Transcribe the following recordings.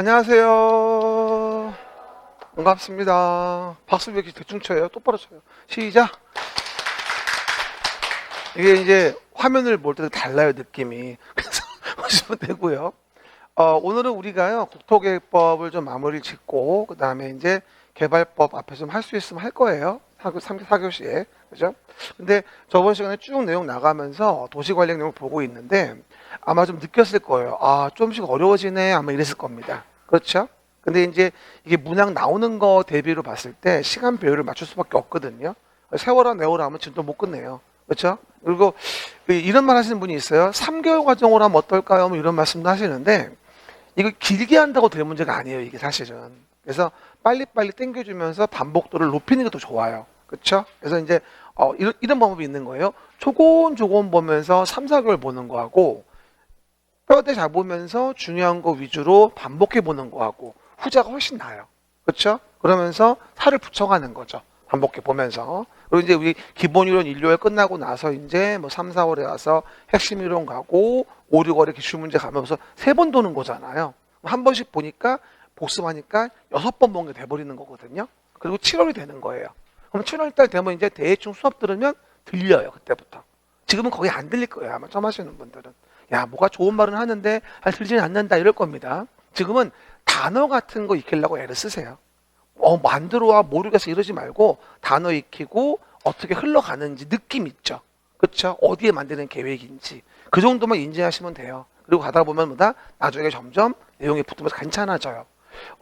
안녕하세요. 반갑습니다. 박수 왜 이렇게 대충 쳐요? 똑바로 쳐요. 시작. 이게 이제 화면을 볼 때도 달라요, 느낌이. 그래서 보시면 되고요. 오늘은 우리가요, 국토계획법을 좀 마무리 짓고, 그 다음에 이제 개발법 앞에 좀 할 수 있으면 할 거예요. 4교시에. 그죠? 근데 저번 시간에 쭉 내용 나가면서 도시관리 내용 보고 있는데, 아마 좀 느꼈을 거예요. 아, 좀씩 어려워지네. 아마 이랬을 겁니다. 그렇죠? 근데 이제 이게 문항 나오는 거 대비로 봤을 때 시간 배율을 맞출 수밖에 없거든요. 세월아 내월아 하면 지금도 못 끝내요. 그렇죠? 그리고 이런 말 하시는 분이 있어요. 3개월 과정으로 하면 어떨까요? 뭐 이런 말씀도 하시는데 이거 길게 한다고 될 문제가 아니에요. 이게 사실은. 그래서 빨리빨리 당겨주면서 반복도를 높이는 게 더 좋아요. 그렇죠? 그래서 이제 이런 방법이 있는 거예요. 조곤조곤 보면서 3, 4개월 보는 거하고 뼈대 잡으면서 중요한 거 위주로 반복해 보는 거하고 후자가 훨씬 나아요. 그렇죠? 그러면서 살을 붙여가는 거죠. 반복해 보면서. 그리고 이제 우리 기본 이론 1, 2월 끝나고 나서 이제 뭐 3, 4월에 와서 핵심 이론 가고 5, 6월에 기출 문제 가면서 3번 도는 거잖아요. 한 번씩 보니까 복습하니까 6번 본 게 돼버리는 거거든요. 그리고 7월이 되는 거예요. 그럼 7월 달 되면 이제 대충 수업 들으면 들려요. 그때부터. 지금은 거의 안 들릴 거예요. 아마 처음 하시는 분들은. 야, 뭐가 좋은 말은 하는데 들지는 않는다 이럴 겁니다. 지금은 단어 같은 거 익히려고 애를 쓰세요. 만들어와 모르겠어 이러지 말고 단어 익히고 어떻게 흘러가는지 느낌 있죠. 그렇죠? 어디에 만드는 계획인지 그 정도만 인지하시면 돼요. 그리고 가다 보면 뭐다 나중에 점점 내용이 붙으면서 괜찮아져요.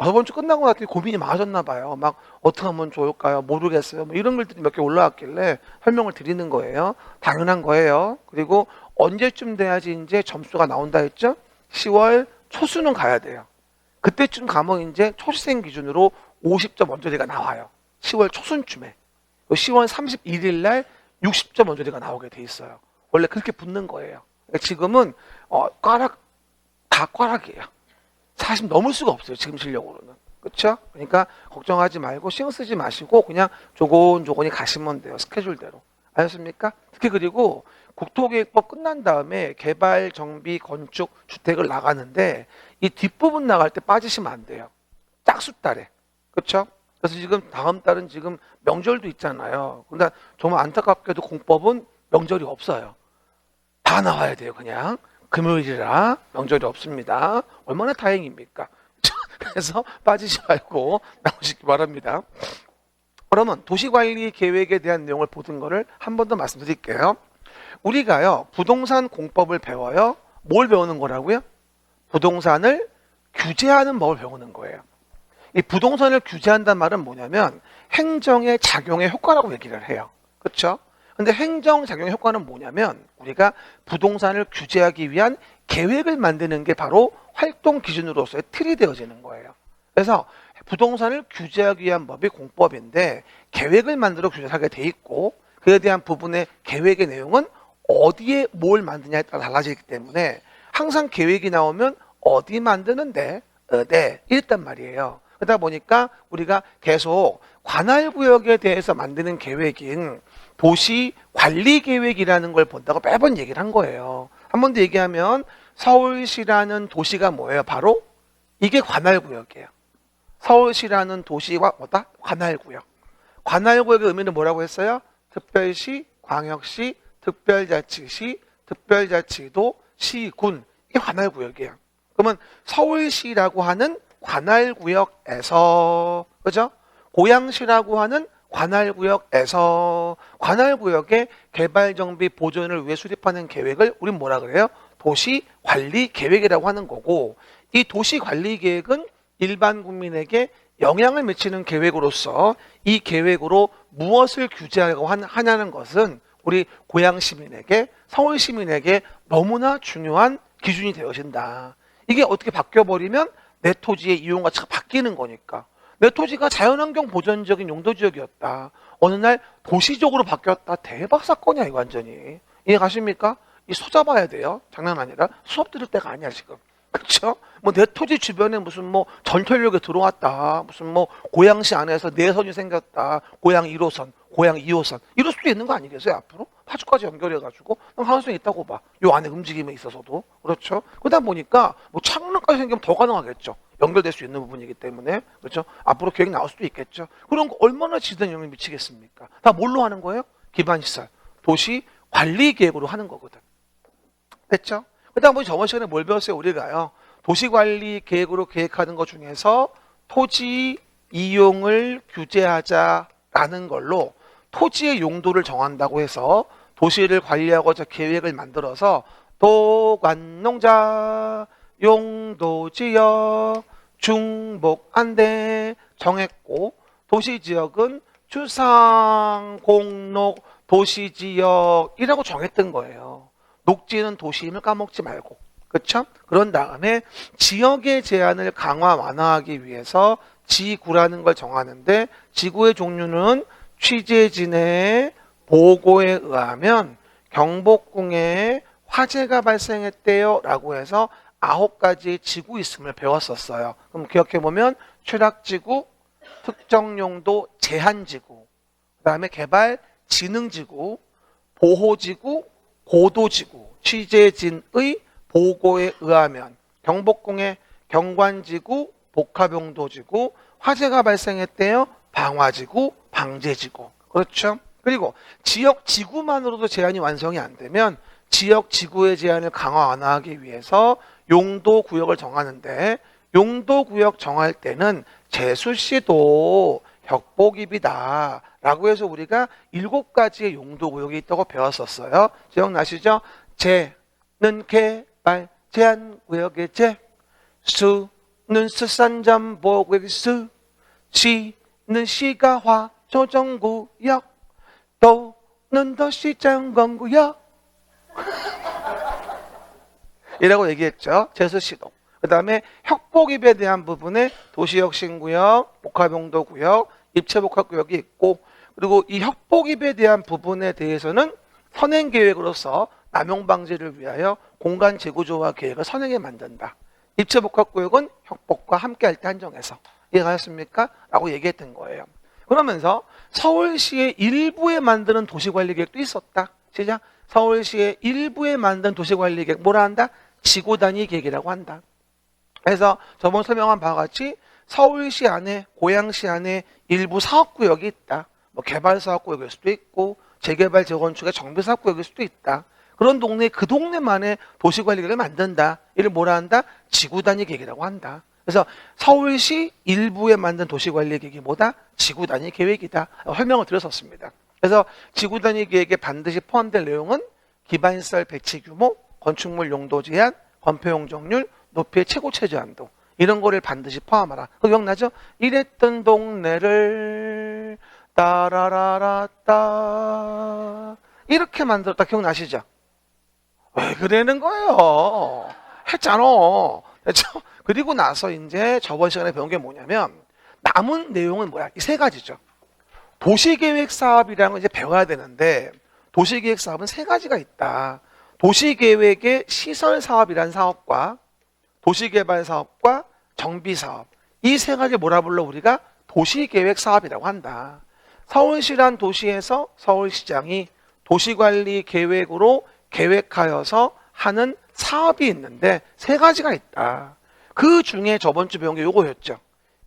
저번 주 끝나고 났더니 고민이 많아졌나 봐요. 막 어떻게 하면 좋을까요? 모르겠어요. 뭐 이런 글들이 몇 개 올라왔길래 설명을 드리는 거예요. 당연한 거예요. 그리고 언제쯤 돼야지 이제 점수가 나온다 했죠? 10월 초수는 가야 돼요. 그때쯤 가면 이제 초시생 기준으로 50점 원조리가 나와요. 10월 초순쯤에. 10월 31일 날 60점 원조리가 나오게 돼 있어요. 원래 그렇게 붙는 거예요. 지금은 다 꽈락이에요. 40 넘을 수가 없어요. 지금 실력으로는. 그렇죠? 그러니까 걱정하지 말고 신경 쓰지 마시고 그냥 조곤조곤히 가시면 돼요. 스케줄대로. 아셨습니까? 특히 그리고 국토계획법 끝난 다음에 개발, 정비, 건축, 주택을 나가는데 이 뒷부분 나갈 때 빠지시면 안 돼요. 짝수달에. 그렇죠? 그래서 지금 다음 달은 지금 명절도 있잖아요. 근데 정말 안타깝게도 공법은 명절이 없어요. 다 나와야 돼요. 그냥. 금요일이라 명절이 없습니다. 얼마나 다행입니까? 그래서 빠지지 말고 나오시기 바랍니다. 그러면 도시관리 계획에 대한 내용을 보던 거를 한 번 더 말씀드릴게요. 우리가요 부동산 공법을 배워요. 뭘 배우는 거라고요? 부동산을 규제하는 법을 배우는 거예요. 이 부동산을 규제한다는 말은 뭐냐면 행정의 작용의 효과라고 얘기를 해요. 그렇죠? 근데 행정작용의 효과는 뭐냐면 우리가 부동산을 규제하기 위한 계획을 만드는 게 바로 활동 기준으로서의 틀이 되어지는 거예요. 그래서 부동산을 규제하기 위한 법이 공법인데 계획을 만들어 규제하게 돼 있고 그에 대한 부분의 계획의 내용은 어디에 뭘 만드냐에 따라 달라지기 때문에 항상 계획이 나오면 어디 만드는데 이랬단 말이에요. 그러다 보니까 우리가 계속 관할구역에 대해서 만드는 계획인 도시관리계획이라는 걸 본다고 매번 얘기를 한 거예요. 한 번 더 얘기하면 서울시라는 도시가 뭐예요? 바로 이게 관할구역이에요. 서울시라는 도시와 뭐다? 관할구역. 관할구역의 의미는 뭐라고 했어요? 특별시, 광역시, 특별자치시, 특별자치도, 시군. 이게 관할구역이에요. 그러면 서울시라고 하는 관할구역에서 그죠? 고양시라고 하는 관할구역에서 관할구역의 개발정비 보존을 위해 수립하는 계획을 우린 뭐라 그래요? 도시관리계획이라고 하는 거고 이 도시관리계획은 일반 국민에게 영향을 미치는 계획으로서 이 계획으로 무엇을 규제하려고 하냐는 것은 우리 고양시민에게 서울시민에게 너무나 중요한 기준이 되어진다. 이게 어떻게 바뀌어버리면 내 토지의 이용 가치가 바뀌는 거니까. 내 토지가 자연환경 보전적인 용도지역이었다. 어느 날 도시적으로 바뀌었다. 대박 사건이야 이거 완전히. 이해 가십니까? 이 소잡아야 돼요. 장난 아니라 수업 들을 때가 아니야 지금. 그렇죠? 뭐 내 토지 주변에 무슨 뭐 전철역에 들어왔다. 무슨 뭐 고양시 안에서 내선이 생겼다. 고양 1호선, 고양 2호선 이럴 수도 있는 거 아니겠어요 앞으로? 파주까지 연결해가지고 가능성이 있다고 봐. 요 안에 움직임에 있어서도. 그렇죠? 그러다 보니까 뭐 창문까지 생기면 더 가능하겠죠. 연결될 수 있는 부분이기 때문에. 그렇죠? 앞으로 계획 나올 수도 있겠죠. 그런 거 얼마나 지대한 영향을 미치겠습니까? 다 뭘로 하는 거예요? 기반시설. 도시 관리 계획으로 하는 거거든. 됐죠? 그다음 우리 저번 시간에 뭘 배웠어요? 우리가요. 도시관리 계획으로 계획하는 것 중에서 토지 이용을 규제하자라는 걸로 토지의 용도를 정한다고 해서 도시를 관리하고자 계획을 만들어서 도관농자 용도지역 중복안대 정했고 도시지역은 주상 공록 도시지역이라고 정했던 거예요. 녹지는 도시임을 까먹지 말고. 그렇죠? 그런 다음에 지역의 제한을 강화 완화하기 위해서 지구라는 걸 정하는데 지구의 종류는 취재진의 보고에 의하면 경복궁에 화재가 발생했대요 라고 해서 9가지의 지구 있음을 배웠었어요. 그럼 기억해보면 최락지구, 특정용도 제한지구, 그 다음에 개발 진흥지구, 보호지구, 고도지구, 취재진의 보고에 의하면 경복궁의 경관지구, 복합용도지구, 화재가 발생했대요. 방화지구, 방제지구. 그렇죠? 그리고 지역 지구만으로도 제한이 완성이 안 되면 지역 지구의 제한을 강화 완화하기 위해서 용도구역을 정하는데 용도구역 정할 때는 제수시도 혁복입이다 라고 해서 우리가 7가지의 용도구역이 있다고 배웠었어요. 기억나시죠? 제는 개발 제한구역의 제, 수는 수산점보구역의 수, 시는 시가화 조정구역, 도는 도시정건구역 이라고 얘기했죠. 제수시도. 그 다음에 혁복입에 대한 부분에 도시혁신구역, 복합용도구역, 입체복합구역이 있고 그리고 이 혁복입에 대한 부분에 대해서는 선행계획으로서 남용방지를 위하여 공간 재구조화 계획을 선행해 만든다. 입체복합구역은 혁복과 함께할 때 한정해서. 이해가셨습니까? 라고 얘기했던 거예요. 그러면서 서울시의 일부에 만드는 도시관리계획도 있었다. 시작. 서울시의 일부에 만든 도시관리계획 뭐라 한다? 지구단위 계획이라고 한다. 그래서 저번 설명한 바와 같이 서울시 안에 고양시 안에 일부 사업구역이 있다. 뭐 개발사업구역일 수도 있고 재개발 재건축의 정비사업구역일 수도 있다. 그런 동네 그 동네만의 도시관리계획을 만든다. 이를 뭐라 한다? 지구단위 계획이라고 한다. 그래서 서울시 일부에 만든 도시관리계획이 뭐다? 지구단위 계획이다. 설명을 드렸었습니다. 그래서 지구단위 계획에 반드시 포함될 내용은 기반시설 배치 규모, 건축물 용도 제한, 건폐 용적률, 높이의 최고 최저 한도 이런 거를 반드시 포함하라. 그거 기억나죠? 이랬던 동네를 따라라라따 이렇게 만들었다. 기억나시죠? 왜 그러는 거예요? 했잖아. 그렇죠? 그리고 나서 이제 저번 시간에 배운 게 뭐냐면 남은 내용은 뭐야? 이 3가지죠. 도시계획 사업이라는 걸 이제 배워야 되는데 도시계획 사업은 3가지가 있다. 도시계획의 시설 사업이란 사업과 도시개발 사업과 정비 사업 이 3가지 뭐라 불러 우리가 도시계획 사업이라고 한다. 서울시란 도시에서 서울시장이 도시관리 계획으로 계획하여서 하는 사업이 있는데 3가지가 있다. 그 중에 저번 주 배운 게 요거였죠.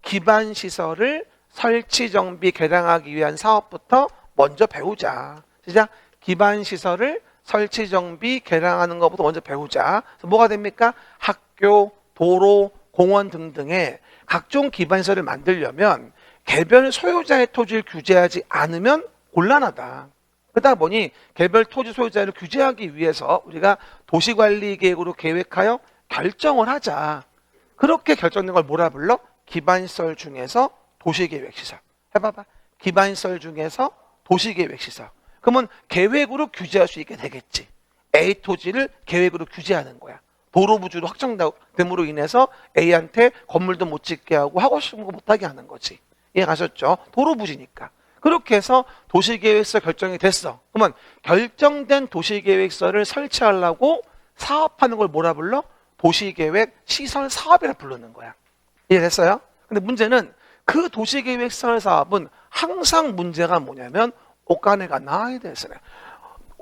기반시설을 설치, 정비, 개량하기 위한 사업부터 먼저 배우자. 시작. 기반시설을 설치, 정비, 개량하는 것부터 먼저 배우자. 그래서 뭐가 됩니까? 학교, 도로, 공원 등등의 각종 기반시설을 만들려면 개별 소유자의 토지를 규제하지 않으면 곤란하다. 그러다 보니 개별 토지 소유자를 규제하기 위해서 우리가 도시관리계획으로 계획하여 결정을 하자. 그렇게 결정된 걸 뭐라 불러? 기반시설 중에서 도시계획시설. 해봐봐. 기반시설 중에서 도시계획시설. 그러면 계획으로 규제할 수 있게 되겠지. A 토지를 계획으로 규제하는 거야. 도로 부지로 확정됨으로 인해서 A한테 건물도 못 짓게 하고 하고 싶은 거 못하게 하는 거지. 이해가셨죠? 도로 부지니까. 그렇게 해서 도시계획서 결정이 됐어. 그러면 결정된 도시계획서를 설치하려고 사업하는 걸 뭐라 불러? 도시계획 시설 사업이라 부르는 거야. 이해됐어요? 근데 문제는 그 도시계획 시설 사업은 항상 문제가 뭐냐면 옷가네가 나와야 돼서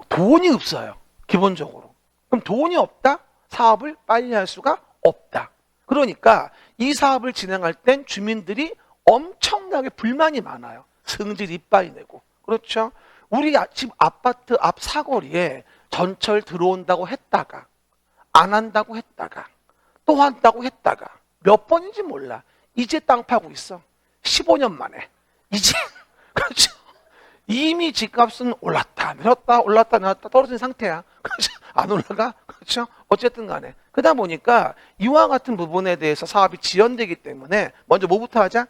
돈이 없어요. 기본적으로. 그럼 돈이 없다? 사업을 빨리 할 수가 없다. 그러니까 이 사업을 진행할 땐 주민들이 엄청나게 불만이 많아요. 성질 이빠이 내고. 그렇죠? 우리 집 아파트 앞 사거리에 전철 들어온다고 했다가 안 한다고 했다가 또 한다고 했다가 몇 번인지 몰라. 이제 땅 파고 있어. 15년 만에. 이제 그렇죠. 이미 집값은 올랐다 내렸다 올랐다 내렸다 떨어진 상태야. 그렇죠? 안 올라가? 그렇죠? 어쨌든 간에 그러다 보니까 이와 같은 부분에 대해서 사업이 지연되기 때문에 먼저 뭐부터 하자?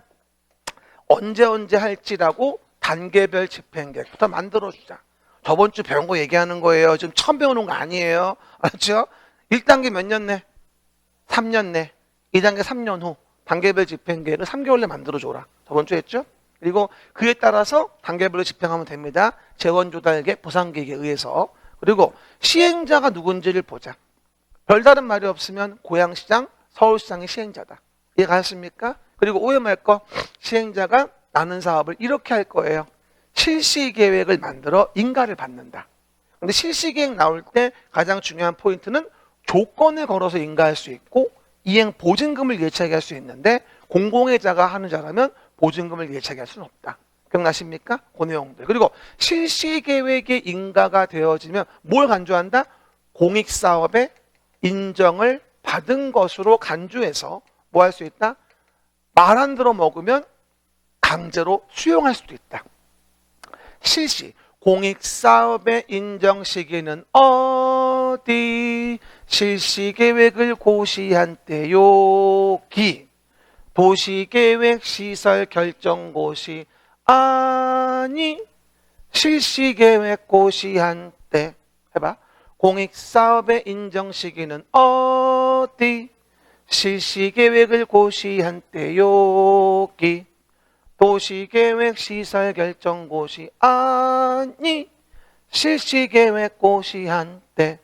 언제 할지라고 단계별 집행계획부터 만들어주자. 저번 주 배운 거 얘기하는 거예요. 지금 처음 배우는 거 아니에요. 알았죠? 1단계 몇 년 내? 3년 내. 2단계 3년 후. 단계별 집행계획을 3개월 내 만들어줘라. 저번 주 했죠? 그리고 그에 따라서 단계별로 집행하면 됩니다. 재원조달계획, 보상계획에 의해서. 그리고 시행자가 누군지를 보자. 별다른 말이 없으면 고양시장, 서울시장이 시행자다. 이해가셨습니까? 그리고 오해 말 거, 시행자가 나는 사업을 이렇게 할 거예요. 실시계획을 만들어 인가를 받는다. 근데 실시계획 나올 때 가장 중요한 포인트는 조건을 걸어서 인가할 수 있고 이행 보증금을 예치하게 할 수 있는데 공공의자가 하는 자라면 보증금을 예치하게 할 수는 없다. 기억나십니까? 그 내용들. 그리고 실시계획의 인가가 되어지면 뭘 간주한다? 공익사업의 인정을 받은 것으로 간주해서 뭐 할 수 있다? 말 안 들어 먹으면 강제로 수용할 수도 있다. 실시 공익사업의 인정 시기는 어디? 실시계획을 고시한 때요. 기 도시계획 시설 결정 고시 아니 실시계획 고시한 때. 해봐. 공익사업의 인정 시기는 어디? 실시계획을 고시한 때요. 기 도시계획 시설 결정 고시 아니 실시계획 고시한 때.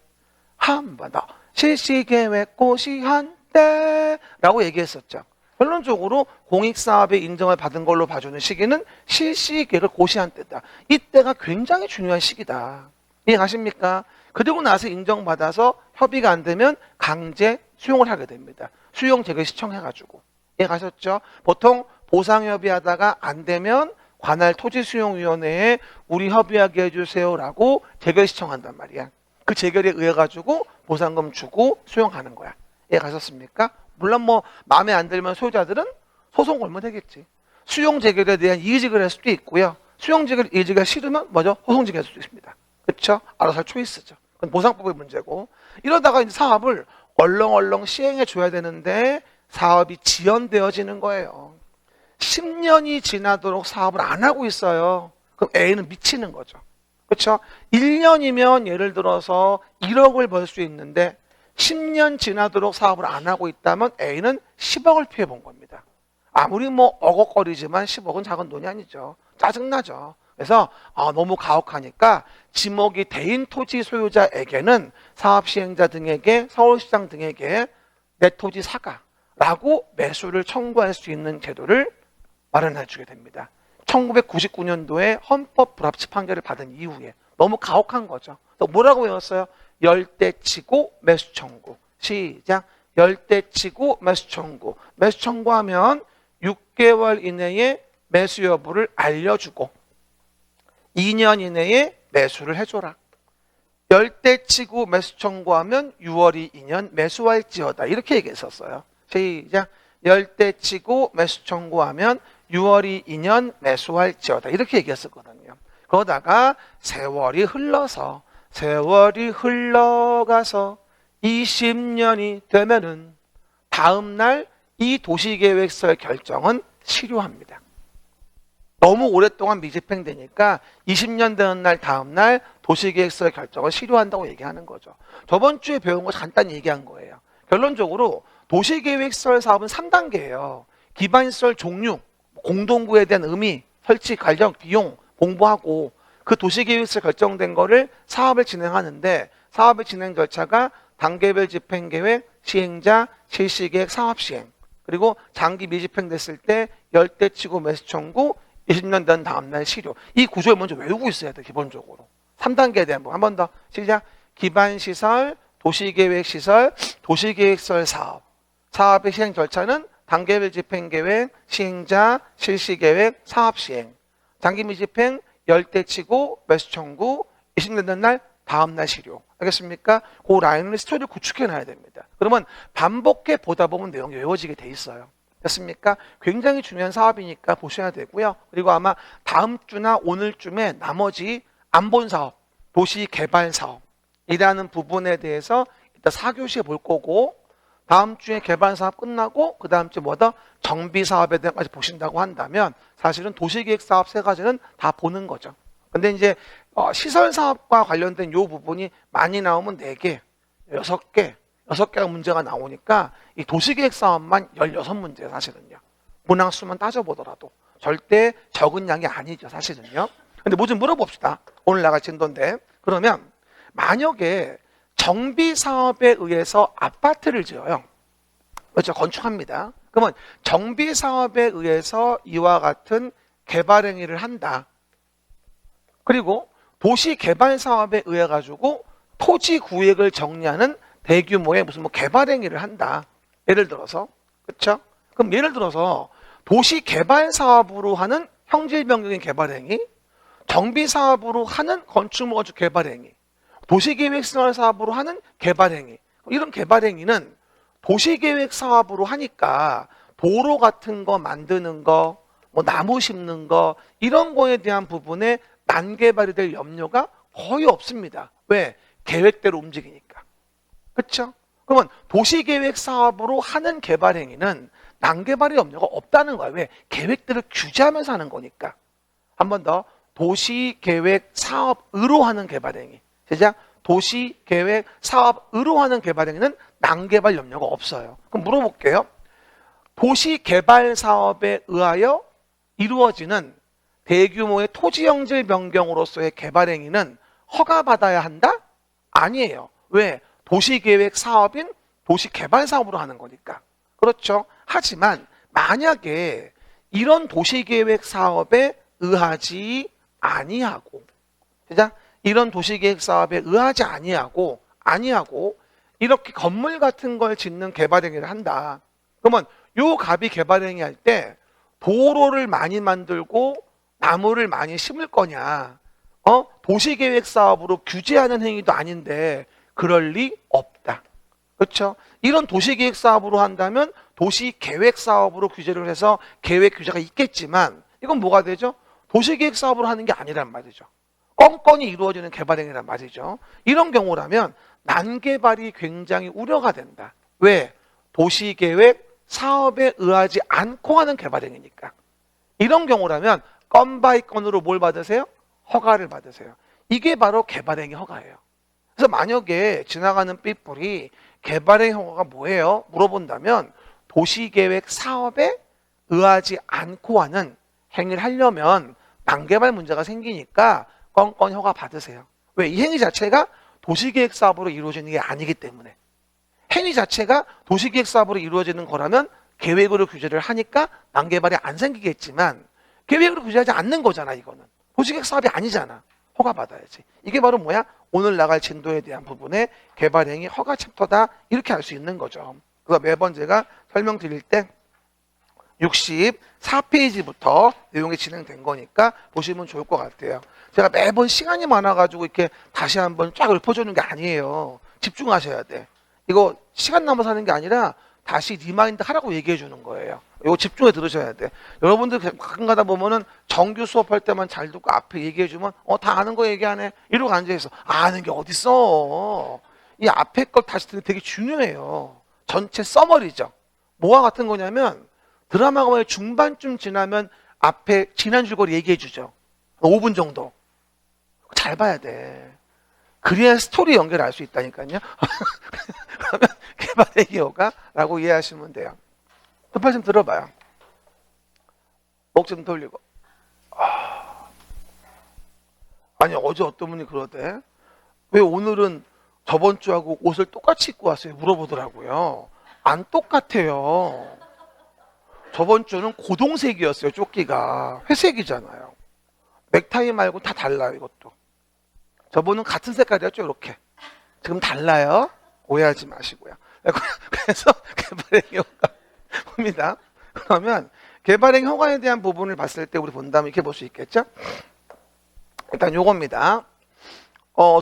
한 번 더. 실시계획 고시한 때 라고 얘기했었죠. 결론적으로 공익사업의 인정을 받은 걸로 봐주는 시기는 실시계획을 고시한 때다. 이때가 굉장히 중요한 시기다. 이해가십니까? 그리고 나서 인정받아서 협의가 안 되면 강제 수용을 하게 됩니다. 수용재개 시청해가지고. 이해가셨죠? 보통 보상협의하다가 안 되면 관할 토지수용위원회에 우리 협의하게 해주세요라고 재결 시청한단 말이야. 그 재결에 의해 가지고 보상금 주고 수용하는 거야. 이해가셨습니까? 물론 뭐 마음에 안 들면 소유자들은 소송 걸면 되겠지. 수용 재결에 대한 이의제기를 할 수도 있고요. 수용 재결 이의제기가 싫으면 뭐죠? 소송 제기할 수도 있습니다. 그렇죠? 알아서 할 초이스죠. 그건 보상법의 문제고. 이러다가 이제 사업을 얼렁얼렁 시행해 줘야 되는데 사업이 지연되어지는 거예요. 10년이 지나도록 사업을 안 하고 있어요. 그럼 A는 미치는 거죠. 그렇죠? 1년이면 예를 들어서 1억을 벌 수 있는데 10년 지나도록 사업을 안 하고 있다면 A는 10억을 피해 본 겁니다. 아무리 뭐 어걱거리지만 10억은 작은 돈이 아니죠. 짜증나죠. 그래서 너무 가혹하니까 지목이 대인 토지 소유자에게는 사업 시행자 등에게 서울시장 등에게 내 토지 사가라고 매수를 청구할 수 있는 제도를 마련해 주게 됩니다. 1999년도에 헌법 불합치 판결을 받은 이후에 너무 가혹한 거죠. 또 뭐라고 외웠어요? 열대치고 매수 청구. 시작. 열대치고 매수 청구. 매수 청구하면 6개월 이내에 매수 여부를 알려주고 2년 이내에 매수를 해줘라. 열대치고 매수 청구하면 6월이 2년 매수할지어다. 이렇게 얘기했었어요. 시작. 열대치고 매수 청구하면 6월이 2년 매수할지어다. 이렇게 얘기했었거든요. 그러다가 세월이 흘러가서 20년이 되면은 다음날 이 도시계획서의 결정은 실효합니다. 너무 오랫동안 미집행되니까 20년 되는 날 다음날 도시계획서의 결정을 실효한다고 얘기하는 거죠. 저번 주에 배운 거 간단히 얘기한 거예요. 결론적으로 도시계획설 사업은 3단계예요. 기반시설 종류, 공동구에 대한 의미, 설치, 관련 비용 공부하고 그 도시계획서 결정된 거를 사업을 진행하는데 사업의 진행 절차가 단계별 집행계획, 시행자, 실시계획, 사업시행 그리고 장기 미집행됐을 때 열대치고 매수 청구 20년 된 다음날 실효. 이 구조를 먼저 외우고 있어야 돼. 기본적으로 3단계에 대한 부분. 한 번 더 시작. 기반시설, 도시계획시설, 도시계획설 사업. 사업의 시행 절차는 단계별 집행계획, 시행자, 실시계획, 사업시행. 단기 미집행, 열대치고, 매수 청구, 이식되는 날, 다음날 실효. 알겠습니까? 그 라인을 스토리를 구축해놔야 됩니다. 그러면 반복해 보다 보면 내용이 외워지게 돼 있어요. 됐습니까? 굉장히 중요한 사업이니까 보셔야 되고요. 그리고 아마 다음 주나 오늘쯤에 나머지 안 본 사업, 도시개발 사업이라는 부분에 대해서 일단 4교시에 볼 거고, 다음 주에 개발 사업 끝나고 그 다음 주에 뭐다? 정비 사업에 대해서 보신다고 한다면 사실은 도시계획 사업 3가지는 다 보는 거죠. 근데 이제 시설 사업과 관련된 요 부분이 많이 나오면 4개, 6개가 문제가 나오니까 이 도시계획 사업만 16문제 사실은요. 문항수만 따져보더라도 절대 적은 양이 아니죠, 사실은요. 근데 뭐 좀 물어봅시다. 오늘 나갈 진도인데. 그러면 만약에 정비 사업에 의해서 아파트를 지어요. 그렇죠. 건축합니다. 그러면 정비 사업에 의해서 이와 같은 개발 행위를 한다. 그리고 도시 개발 사업에 의해 가지고 토지 구획을 정리하는 대규모의 무슨 뭐 개발 행위를 한다. 예를 들어서. 그렇죠? 그럼 예를 들어서 도시 개발 사업으로 하는 형질 변경의 개발 행위, 정비 사업으로 하는 건축물 건축 개발 행위, 도시계획 사업으로 하는 개발 행위. 이런 개발 행위는 도시계획 사업으로 하니까 도로 같은 거 만드는 거, 뭐 나무 심는 거 이런 거에 대한 부분에 난개발이 될 염려가 거의 없습니다. 왜? 계획대로 움직이니까. 그렇죠? 그러면 도시계획 사업으로 하는 개발 행위는 난개발의 염려가 없다는 거예요. 왜? 계획대로 규제하면서 하는 거니까. 한 번 더. 도시계획 사업으로 하는 개발 행위. 시작. 도시계획 사업으로 하는 개발 행위는 난개발 염려가 없어요. 그럼 물어볼게요. 도시개발 사업에 의하여 이루어지는 대규모의 토지형질 변경으로서의 개발 행위는 허가받아야 한다? 아니에요. 왜? 도시계획 사업인 도시개발 사업으로 하는 거니까. 그렇죠? 하지만 만약에 이런 도시계획 사업에 의하지 아니하고, 시작. 이런 도시계획 사업에 의하지 아니하고 이렇게 건물 같은 걸 짓는 개발 행위를 한다. 그러면 요 갑이 개발 행위 할 때 도로를 많이 만들고 나무를 많이 심을 거냐? 도시계획 사업으로 규제하는 행위도 아닌데 그럴 리 없다. 그렇죠? 이런 도시계획 사업으로 한다면 도시계획 사업으로 규제를 해서 계획 규제가 있겠지만 이건 뭐가 되죠? 도시계획 사업으로 하는 게 아니란 말이죠. 껌껌이 이루어지는 개발 행위란 말이죠. 이런 경우라면 난개발이 굉장히 우려가 된다. 왜? 도시계획 사업에 의하지 않고 하는 개발 행위니까. 이런 경우라면 건 바이 건으로 뭘 받으세요? 허가를 받으세요. 이게 바로 개발 행위 허가예요. 그래서 만약에 지나가는 삐뿔이 개발 행위 허가가 뭐예요? 물어본다면 도시계획 사업에 의하지 않고 하는 행위를 하려면 난개발 문제가 생기니까 건건 허가 받으세요. 왜? 이 행위 자체가 도시계획 사업으로 이루어지는 게 아니기 때문에. 행위 자체가 도시계획 사업으로 이루어지는 거라면 계획으로 규제를 하니까 난개발이 안 생기겠지만 계획으로 규제하지 않는 거잖아. 이거는 도시계획 사업이 아니잖아. 허가 받아야지. 이게 바로 뭐야? 오늘 나갈 진도에 대한 부분에 개발행위 허가 챕터다. 이렇게 알 수 있는 거죠. 그래서 매번 제가 설명드릴 때 64페이지부터 내용이 진행된 거니까 보시면 좋을 것 같아요. 제가 매번 시간이 많아가지고 이렇게 다시 한번 쫙 읊어주는 게 아니에요. 집중하셔야 돼. 이거 시간 남아서 하는 게 아니라 다시 리마인드 하라고 얘기해 주는 거예요. 이거 집중해 들으셔야 돼. 여러분들 가끔 가다 보면은 정규 수업할 때만 잘 듣고 앞에 얘기해 주면 다 아는 거 얘기하네. 이러고 앉아있어. 아는 게 어딨어. 이 앞에 걸 다시 듣는 게 되게 중요해요. 전체 써머리죠. 뭐와 같은 거냐면 드라마가 만약 중반쯤 지나면 앞에 지난 줄거리 얘기해 주죠. 5분 정도. 잘 봐야 돼. 그래야 스토리 연결을 알 수 있다니까요. 그러면 개발의 기호가라고 이해하시면 돼요. 두팔 좀 들어봐요. 목 좀 돌리고. 아니 어제 어떤 분이 그러대. 왜 오늘은 저번 주하고 옷을 똑같이 입고 왔어요? 물어보더라고요. 안 똑같아요. 저번 주는 고동색이었어요. 조끼가 회색이잖아요. 넥타이 말고 다 달라요. 이것도. 저분은 같은 색깔이었죠. 이렇게. 지금 달라요. 오해하지 마시고요. 그래서 개발행위 허가 봅니다. 그러면 개발행위 허가에 대한 부분을 봤을 때 우리 본다면 이렇게 볼 수 있겠죠. 일단 요겁니다.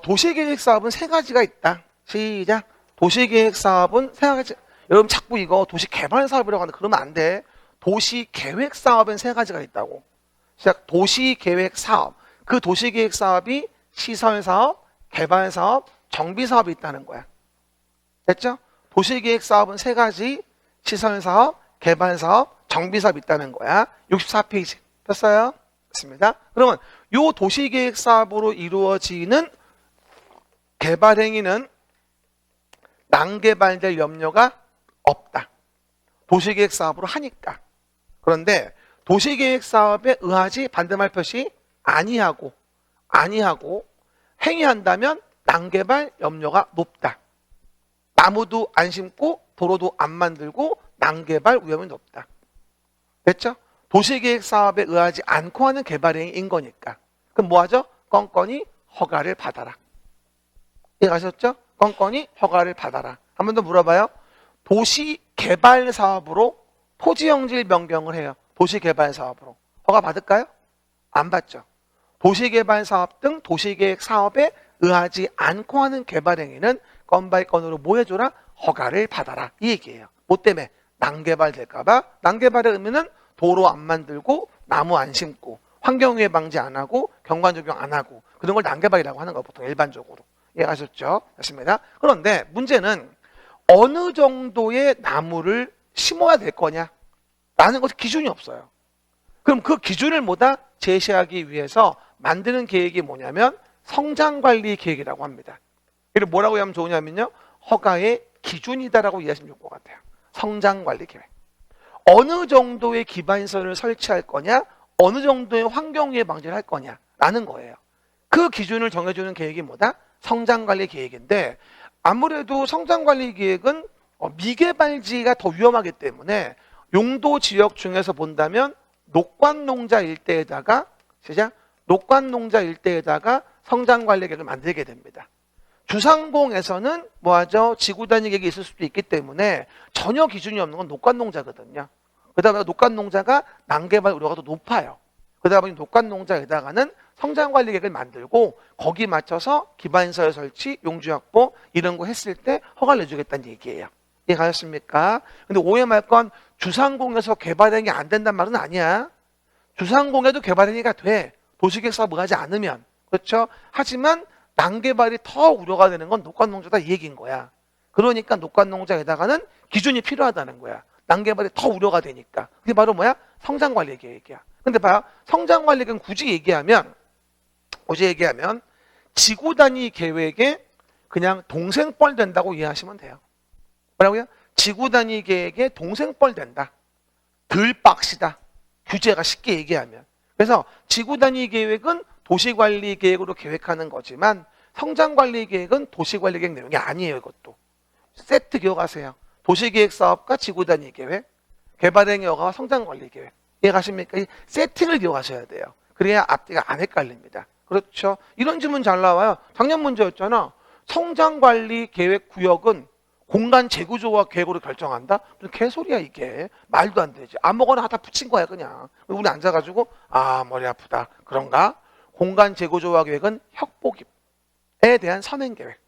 도시계획 사업은 세 가지가 있다. 시작. 도시계획 사업은 세 가지. 여러분 자꾸 이거 도시개발 사업이라고 하는데 그러면 안 돼. 도시계획 사업은 세 가지가 있다고. 시작. 도시계획 사업. 그 도시계획 사업이 시설 사업, 개발 사업, 정비 사업이 있다는 거야. 됐죠? 도시계획 사업은 세 가지. 시설 사업, 개발 사업, 정비 사업이 있다는 거야. 64페이지. 됐어요? 됐습니다. 그러면 요 도시계획 사업으로 이루어지는 개발 행위는 난개발될 염려가 없다. 도시계획 사업으로 하니까. 그런데 도시계획 사업에 의하지 반대말 표시 아니하고 행위한다면 난개발 염려가 높다. 나무도 안 심고 도로도 안 만들고 난개발 위험이 높다. 됐죠? 도시계획 사업에 의하지 않고 하는 개발행위인 거니까. 그럼 뭐하죠? 건건이 허가를 받아라. 이해가셨죠? 건건이 허가를 받아라. 한 번 더 물어봐요. 도시개발 사업으로 토지용지를 변경을 해요. 도시개발 사업으로. 허가 받을까요? 안 받죠. 도시개발 사업 등 도시계획 사업에 의하지 않고 하는 개발행위는 건바이 건으로 뭐 해줘라? 허가를 받아라. 이 얘기예요. 뭐 때문에? 난개발 될까봐. 난개발의 의미는 도로 안 만들고 나무 안 심고 환경오해 방지 안 하고 경관 적용 안 하고 그런 걸 난개발이라고 하는 거 보통 일반적으로. 이해하셨죠? 됐습니다. 그런데 문제는 어느 정도의 나무를 심어야 될 거냐 라는 것이 기준이 없어요. 그럼 그 기준을 뭐다? 제시하기 위해서 만드는 계획이 뭐냐면 성장관리 계획이라고 합니다. 이를 뭐라고 하면 좋으냐면요. 허가의 기준이다라고 이해하시면 좋을 것 같아요. 성장관리 계획. 어느 정도의 기반시설을 설치할 거냐, 어느 정도의 환경오해 방지를 할 거냐라는 거예요. 그 기준을 정해주는 계획이 뭐다? 성장관리 계획인데 아무래도 성장관리 계획은 미개발지가 더 위험하기 때문에 용도 지역 중에서 본다면 녹관농자 일대에다가 시작 녹관농자 일대에다가 성장관리 계획을 만들게 됩니다. 주상공에서는 뭐하죠? 지구 단위 계획이 있을 수도 있기 때문에 전혀 기준이 없는 건 녹관농자거든요. 그러다 보니까 녹관농자가 난개발 우려가 더 높아요. 그러다 보니 녹관농자에다가는 성장관리 계획을 만들고 거기 맞춰서 기반시설 설치, 용지 확보 이런 거 했을 때 허가를 내주겠다는 얘기예요. 이해가셨습니까? 근데 오해 말 건 주상공에서 개발행위 안 된단 말은 아니야. 주상공에도 개발행위가 돼. 도시계획 사업 하지 않으면. 그렇죠? 하지만 난개발이 더 우려가 되는 건 녹관농자다 이 얘기인 거야. 그러니까 녹관농자에다가는 기준이 필요하다는 거야. 난개발이 더 우려가 되니까. 그게 바로 뭐야? 성장관리 계획이야. 근데 봐요. 성장관리 계획은 굳이 얘기하면 지구 단위 계획에 그냥 동생뻘 된다고 이해하시면 돼요. 뭐라고요? 지구 단위 계획에 동생뻘 된다. 덜 빡시다. 규제가 쉽게 얘기하면. 그래서 지구 단위 계획은 도시관리 계획으로 계획하는 거지만 성장관리 계획은 도시관리 계획 내용이 아니에요. 이것도. 세트 기억하세요. 도시계획 사업과 지구 단위 계획, 개발행위 허가와 성장관리 계획. 이해가십니까? 이 세팅을 기억하셔야 돼요. 그래야 앞뒤가 안 헷갈립니다. 그렇죠? 이런 질문 잘 나와요. 작년 문제였잖아. 성장관리 계획 구역은 공간 재구조와 계획으로 결정한다? 무슨 개소리야 이게. 말도 안 되지. 아무거나 하다 붙인 거야 그냥. 우리 앉아가지고 아 머리 아프다. 그런가? 공간 재구조화 계획은 협복에 대한 선행계획.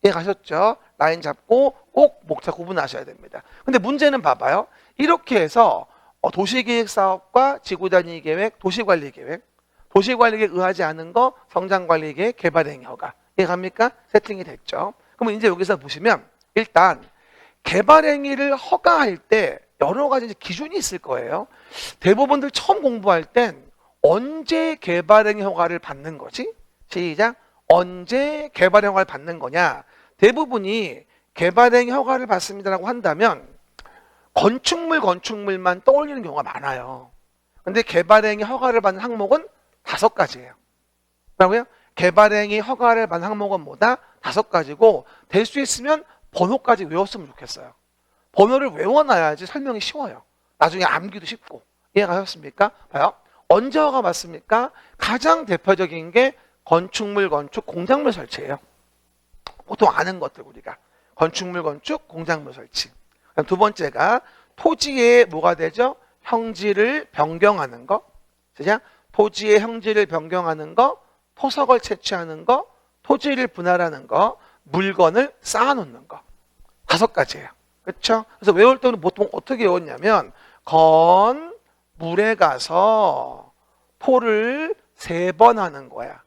이해가셨죠? 라인 잡고 꼭 목차 구분하셔야 됩니다. 근데 문제는 봐봐요. 이렇게 해서 도시계획 사업과 지구단위 계획, 도시관리계획, 도시관리계획 의하지 않은 거 성장관리계획, 개발행위 허가. 이해갑니까? 세팅이 됐죠. 그러면 이제 여기서 보시면 일단 개발행위를 허가할 때 여러 가지 기준이 있을 거예요. 대부분들 처음 공부할 땐 언제 개발행위 허가를 받는 거지? 시작. 언제 개발행위 허가를 받는 거냐? 대부분이 개발행위 허가를 받습니다라고 한다면 건축물만 떠올리는 경우가 많아요. 근데 개발행위 허가를 받는 항목은 5가지예요. 뭐라고요? 개발행위 허가를 받는 항목은 뭐다? 5가지고 될 수 있으면 번호까지 외웠으면 좋겠어요. 번호를 외워놔야지 설명이 쉬워요. 나중에 암기도 쉽고. 이해가셨습니까? 봐요. 언제 허가 받습니까? 가장 대표적인 게 건축물 건축 공작물 설치예요. 보통 아는 것들 우리가 건축물 건축 공작물 설치. 그다음 두 번째가 토지의 뭐가 되죠? 형질을 변경하는 거. 그죠? 토지의 형질을 변경하는 거, 토석을 채취하는 거, 토지를 분할하는 거, 물건을 쌓아놓는 거. 5가지예요. 그렇죠? 그래서 외울 때는 보통 어떻게 외웠냐면 건물에 가서 토를 3번 하는 거야.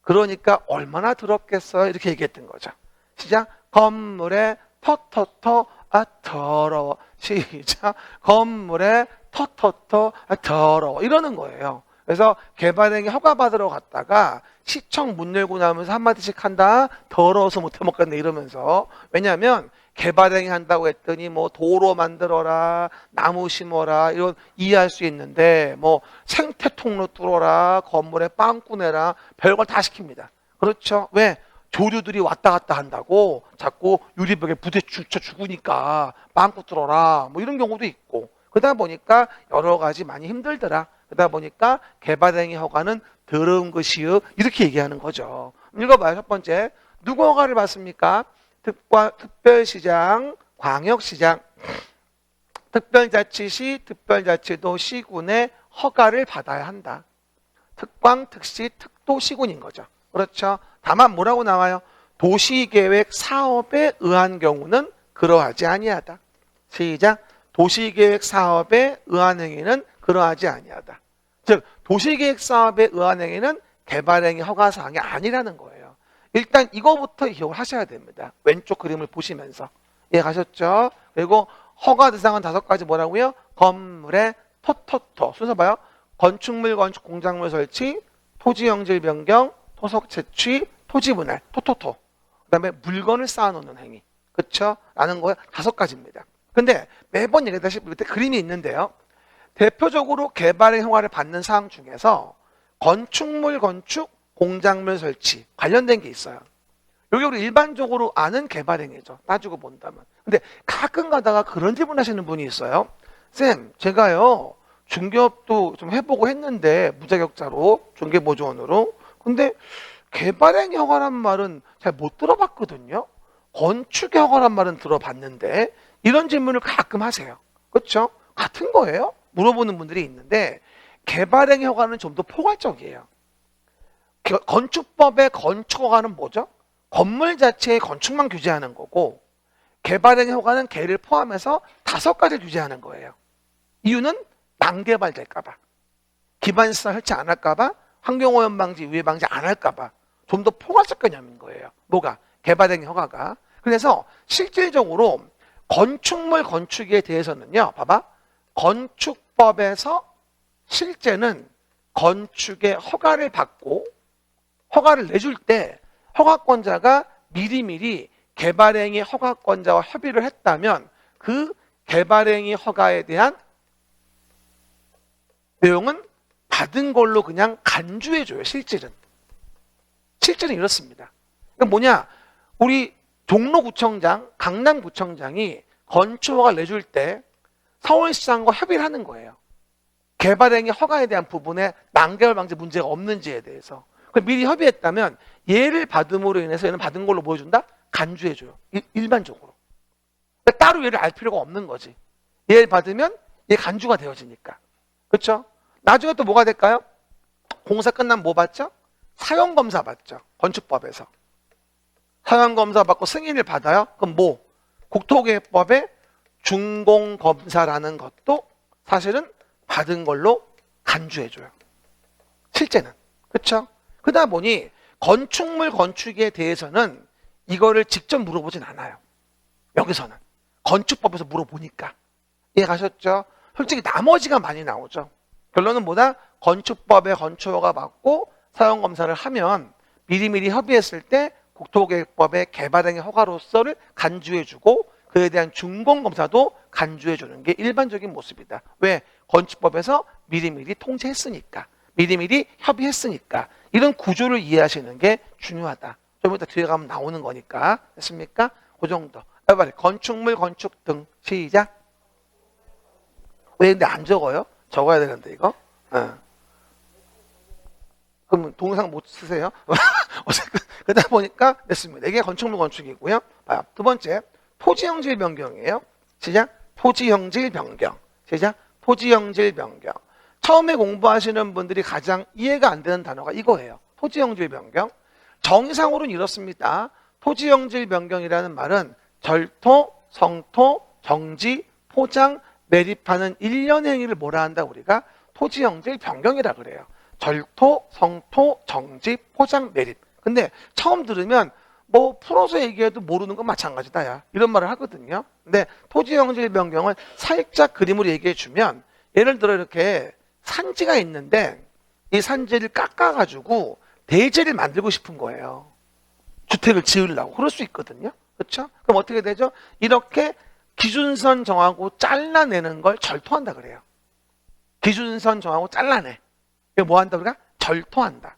그러니까 얼마나 들었겠어요? 이렇게 얘기했던 거죠. 시작. 건물에 터터터 더러워. 시작. 건물에 터터터 더러워. 이러는 거예요. 그래서 개발행위 허가받으러 갔다가 시청 문 열고 나면서 한마디씩 한다. 더러워서 못 해먹겠네 이러면서. 왜냐하면 개발행위 한다고 했더니 뭐 도로 만들어라, 나무 심어라 이런 이해할 수 있는데 뭐 생태 통로 뚫어라, 건물에 빵꾸 내라 별걸 다 시킵니다. 그렇죠? 왜? 조류들이 왔다 갔다 한다고 자꾸 유리벽에 부딪혀 죽으니까 빵꾸 뚫어라 뭐 이런 경우도 있고. 그러다 보니까 여러 가지 많이 힘들더라. 그러다 보니까 개발행위 허가는 더러운 것이요 이렇게 얘기하는 거죠. 읽어봐요. 첫 번째, 누구 허가를 받습니까? 특별시장, 광역시장, 특별자치시, 특별자치도, 시군의 허가를 받아야 한다. 특광, 특시, 특도, 시군인 거죠. 그렇죠? 다만 뭐라고 나와요? 도시계획 사업에 의한 경우는 그러하지 아니하다. 시작. 도시계획 사업에 의한 행위는 그러하지 아니하다. 즉 도시계획 사업에 의한 행위는 개발행위 허가사항이 아니라는 거예요. 일단 이거부터 기억을 하셔야 됩니다. 왼쪽 그림을 보시면서. 이해가셨죠? 그리고 허가 대상은 5가지 뭐라고요? 건물의 토토토. 순서 봐요. 건축물, 건축, 공작물 설치, 토지 형질 변경, 토석 채취, 토지 분할, 토토토. 그 다음에 물건을 쌓아놓는 행위. 그쵸? 라는 거 5가지입니다. 근데 매번 얘기하다시피 밑에 그림이 있는데요. 대표적으로 개발의 허가를 받는 사항 중에서 건축물 건축, 공작물 설치 관련된 게 있어요. 여기 우리 일반적으로 아는 개발행위죠. 따지고 본다면. 근데 가끔 가다가 그런 질문 하시는 분이 있어요. 쌤, 제가요 중개업도 좀 해보고 했는데 무자격자로 중개보조원으로. 근데 개발행위 허가란 말은 잘 못 들어봤거든요. 건축의 허가란 말은 들어봤는데 이런 질문을 가끔 하세요. 그렇죠? 같은 거예요? 물어보는 분들이 있는데 개발행위 허가는 좀 더 포괄적이에요. 건축법의 건축허가는 뭐죠? 건물 자체의 건축만 규제하는 거고 개발행위 허가는 개를 포함해서 5가지를 규제하는 거예요. 이유는 난개발될까 봐. 기반시설 설치 안 할까 봐, 환경오염 방지, 유해 방지 안 할까 봐. 좀 더 포괄적 개념인 거예요. 뭐가? 개발행위 허가가. 그래서 실질적으로 건축물 건축에 대해서는요. 봐봐. 건축법에서 실제는 건축의 허가를 받고 허가를 내줄 때 허가권자가 미리미리 개발행위 허가권자와 협의를 했다면 그 개발행위 허가에 대한 내용은 받은 걸로 그냥 간주해줘요. 실질은 이렇습니다. 그러니까 뭐냐? 우리 종로구청장, 강남구청장이 건축허가를 내줄 때 서울시장과 협의를 하는 거예요. 개발행위 허가에 대한 부분에 난개발 방지 문제가 없는지에 대해서. 미리 협의했다면 얘를 받음으로 인해서 얘는 받은 걸로 보여준다? 간주해줘요. 일반적으로. 그러니까 따로 얘를 알 필요가 없는 거지. 얘를 받으면 얘 간주가 되어지니까. 그렇죠? 나중에 또 뭐가 될까요? 공사 끝나면 뭐 받죠? 사용검사 받죠. 건축법에서. 사용검사 받고 승인을 받아요. 그럼 뭐? 국토계획법에 준공검사라는 것도 사실은 받은 걸로 간주해줘요. 실제는. 그렇죠? 그러다 보니 건축물 건축에 대해서는 이거를 직접 물어보진 않아요. 여기서는. 건축법에서 물어보니까. 이해 가셨죠? 솔직히 나머지가 많이 나오죠. 결론은 뭐다? 건축법에 건축허가 받고 사용검사를 하면 미리미리 협의했을 때 국토계획법의 개발행위 허가로서를 간주해주고 그에 대한 준공검사도 간주해주는 게 일반적인 모습이다. 왜? 건축법에서 미리미리 통제했으니까. 미리미리 협의했으니까. 이런 구조를 이해하시는 게 중요하다. 좀 이따 뒤에 가면 나오는 거니까. 됐습니까? 그 정도. 빨리 건축물 건축 등. 시작. 왜 근데 안 적어요? 적어야 되는데 이거. 그러면 동영상 못 쓰세요? 어쨌든 그러다 보니까 됐습니다. 이게 건축물 건축이고요. 두 번째, 토지형질 변경이에요. 시작. 토지형질 변경. 시작. 토지형질 변경. 처음에 공부하시는 분들이 가장 이해가 안 되는 단어가 이거예요. 토지형질 변경. 정의상으로는 이렇습니다. 토지형질 변경이라는 말은 절토, 성토, 정지, 포장, 매립하는 일련 행위를 뭐라 한다 우리가? 토지형질 변경이라 그래요. 절토, 성토, 정지, 포장, 매립. 근데 처음 들으면 뭐 풀어서 얘기해도 모르는 건 마찬가지다 야 이런 말을 하거든요. 근데 토지형질 변경을 살짝 그림으로 얘기해 주면 예를 들어 이렇게 산지가 있는데 이 산지를 깎아가지고 대지를 만들고 싶은 거예요. 주택을 지으려고. 그럴 수 있거든요. 그렇죠? 그럼 어떻게 되죠? 이렇게 기준선 정하고 잘라내는 걸 절토한다 그래요. 기준선 정하고 잘라내. 이거 뭐 한다 우리가? 절토한다.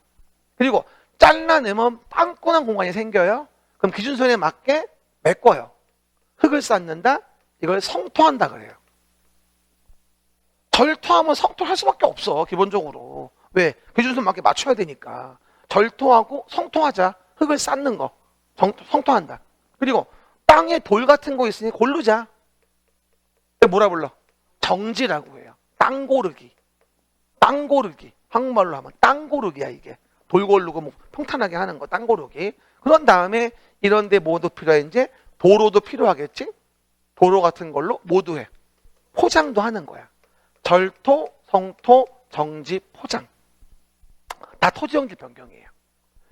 그리고 잘라내면 빵꾸난 공간이 생겨요. 그럼 기준선에 맞게 메꿔요. 흙을 쌓는다. 이걸 성토한다 그래요. 절토하면 성토를 할 수밖에 없어. 기본적으로. 왜? 기준선 맞게 맞춰야 되니까. 절토하고 성토하자. 흙을 쌓는 거. 성토한다. 그리고 땅에 돌 같은 거 있으니 고르자. 뭐라 불러? 정지라고 해요. 땅 고르기. 땅 고르기. 한국말로 하면 땅 고르기야 이게. 돌 고르고 뭐 평탄하게 하는 거 땅 고르기. 그런 다음에 이런 데 뭐도 필요해 이제? 도로도 필요하겠지? 도로 같은 걸로 모두 해. 포장도 하는 거야. 절토, 성토, 정지, 포장. 다 토지형질 변경이에요.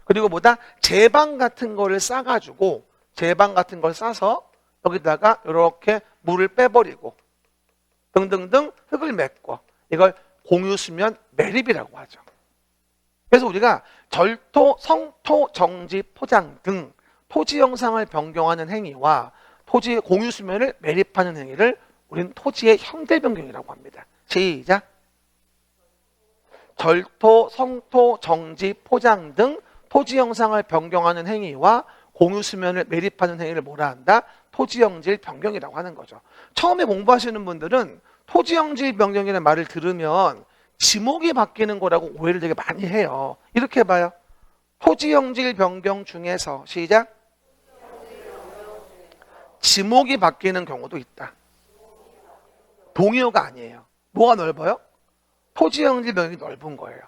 그리고 뭐다? 제방 같은 거를 싸가지고 제방 같은 걸 싸서 여기다가 이렇게 물을 빼버리고 등등등 흙을 메꿔. 이걸 공유수면 매립이라고 하죠. 그래서 우리가 절토, 성토, 정지, 포장 등 토지 형상을 변경하는 행위와 토지의 공유수면을 매립하는 행위를 우리는 토지의 형질 변경이라고 합니다. 시작. 절토, 성토, 정지, 포장 등 토지 형상을 변경하는 행위와 공유수면을 매립하는 행위를 뭐라 한다? 토지형질 변경이라고 하는 거죠. 처음에 공부하시는 분들은 토지형질 변경이라는 말을 들으면 지목이 바뀌는 거라고 오해를 되게 많이 해요. 이렇게 해봐요. 토지형질 변경 중에서 시작. 지목이 바뀌는 경우도 있다. 동의어가 아니에요. 뭐가 넓어요? 토지형질 변경이 넓은 거예요.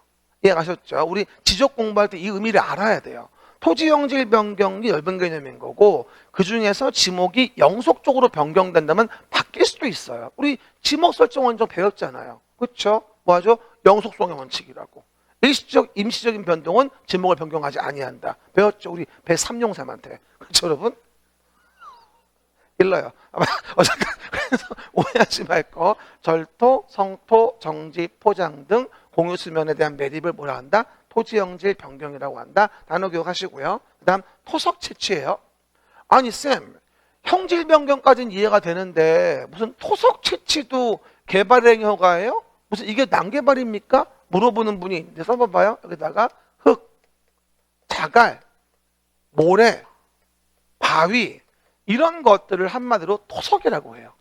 이해가셨죠? 우리 지적 공부할 때 이 의미를 알아야 돼요. 토지형질 변경이 넓은 개념인 거고 그 중에서 지목이 영속적으로 변경된다면 바뀔 수도 있어요. 우리 지목 설정 원칙 배웠잖아요. 그렇죠? 뭐하죠? 영속성의 원칙이라고. 일시적, 임시적인 변동은 지목을 변경하지 아니한다. 배웠죠? 우리 배3용사한테. 그렇죠 여러분? 일러요. 어쨌든 그래서 오해하지 말고 절토, 성토, 정지, 포장 등 공유수면에 대한 매립을 뭐라 한다? 토지형질 변경이라고 한다. 단어 기억하시고요. 그 다음 토석 채취예요. 아니 쌤, 형질 변경까지는 이해가 되는데 무슨 토석 채취도 개발행위 허가예요? 무슨 이게 난개발입니까? 물어보는 분이 있는데 써봐봐요. 여기다가 흙, 자갈, 모래, 바위 이런 것들을 한마디로 토석이라고 해요.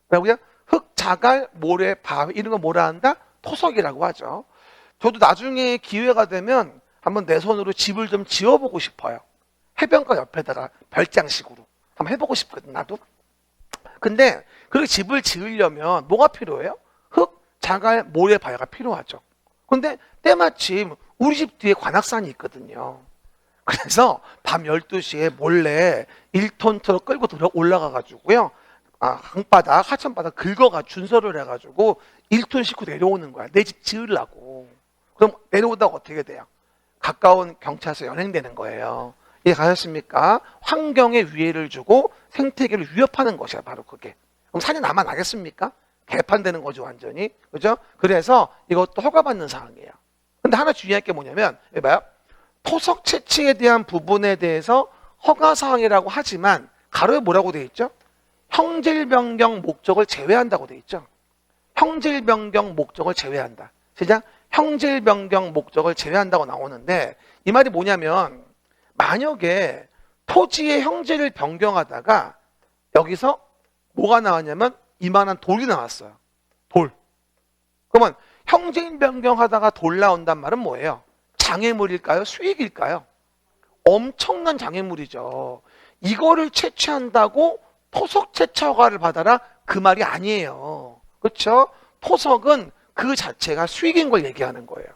그러고요. 흙, 자갈, 모래, 바위 이런 거 뭐라 한다? 토석이라고 하죠. 저도 나중에 기회가 되면 한번 내 손으로 집을 좀 지어보고 싶어요. 해변가 옆에다가 별장식으로 한번 해보고 싶거든 나도. 근데 그렇게 집을 지으려면 뭐가 필요해요? 흙, 자갈, 모래, 바위가 필요하죠. 근데 때마침 우리 집 뒤에 관악산이 있거든요. 그래서 밤 12시에 몰래 1톤 트럭 끌고 올라가 가지고요. 강바닥, 하천바닥 긁어가 준설을 해가지고 1톤 싣고 내려오는 거야. 내 집 지으려고. 그럼 내려오다가 어떻게 돼요? 가까운 경찰서 연행되는 거예요. 이해 가셨습니까? 환경에 위해를 주고 생태계를 위협하는 것이야 바로 그게. 그럼 산이 남아나겠습니까? 개판되는 거죠 완전히. 그죠? 그래서 이것도 허가받는 사항이에요. 근데 하나 주의할 게 뭐냐면 봐요. 토석 채취에 대한 부분에 대해서 허가 사항이라고 하지만 가로에 뭐라고 돼 있죠? 형질 변경 목적을 제외한다고 돼 있죠. 형질 변경 목적을 제외한다. 시작. 형질 변경 목적을 제외한다고 나오는데 이 말이 뭐냐면 만약에 토지의 형질을 변경하다가 여기서 뭐가 나왔냐면 이만한 돌이 나왔어요. 돌. 그러면 형질 변경하다가 돌 나온단 말은 뭐예요? 장애물일까요? 수익일까요? 엄청난 장애물이죠. 이거를 채취한다고 토속 채취 허가를 받아라? 그 말이 아니에요. 그렇죠? 토속은 그 자체가 수익인 걸 얘기하는 거예요.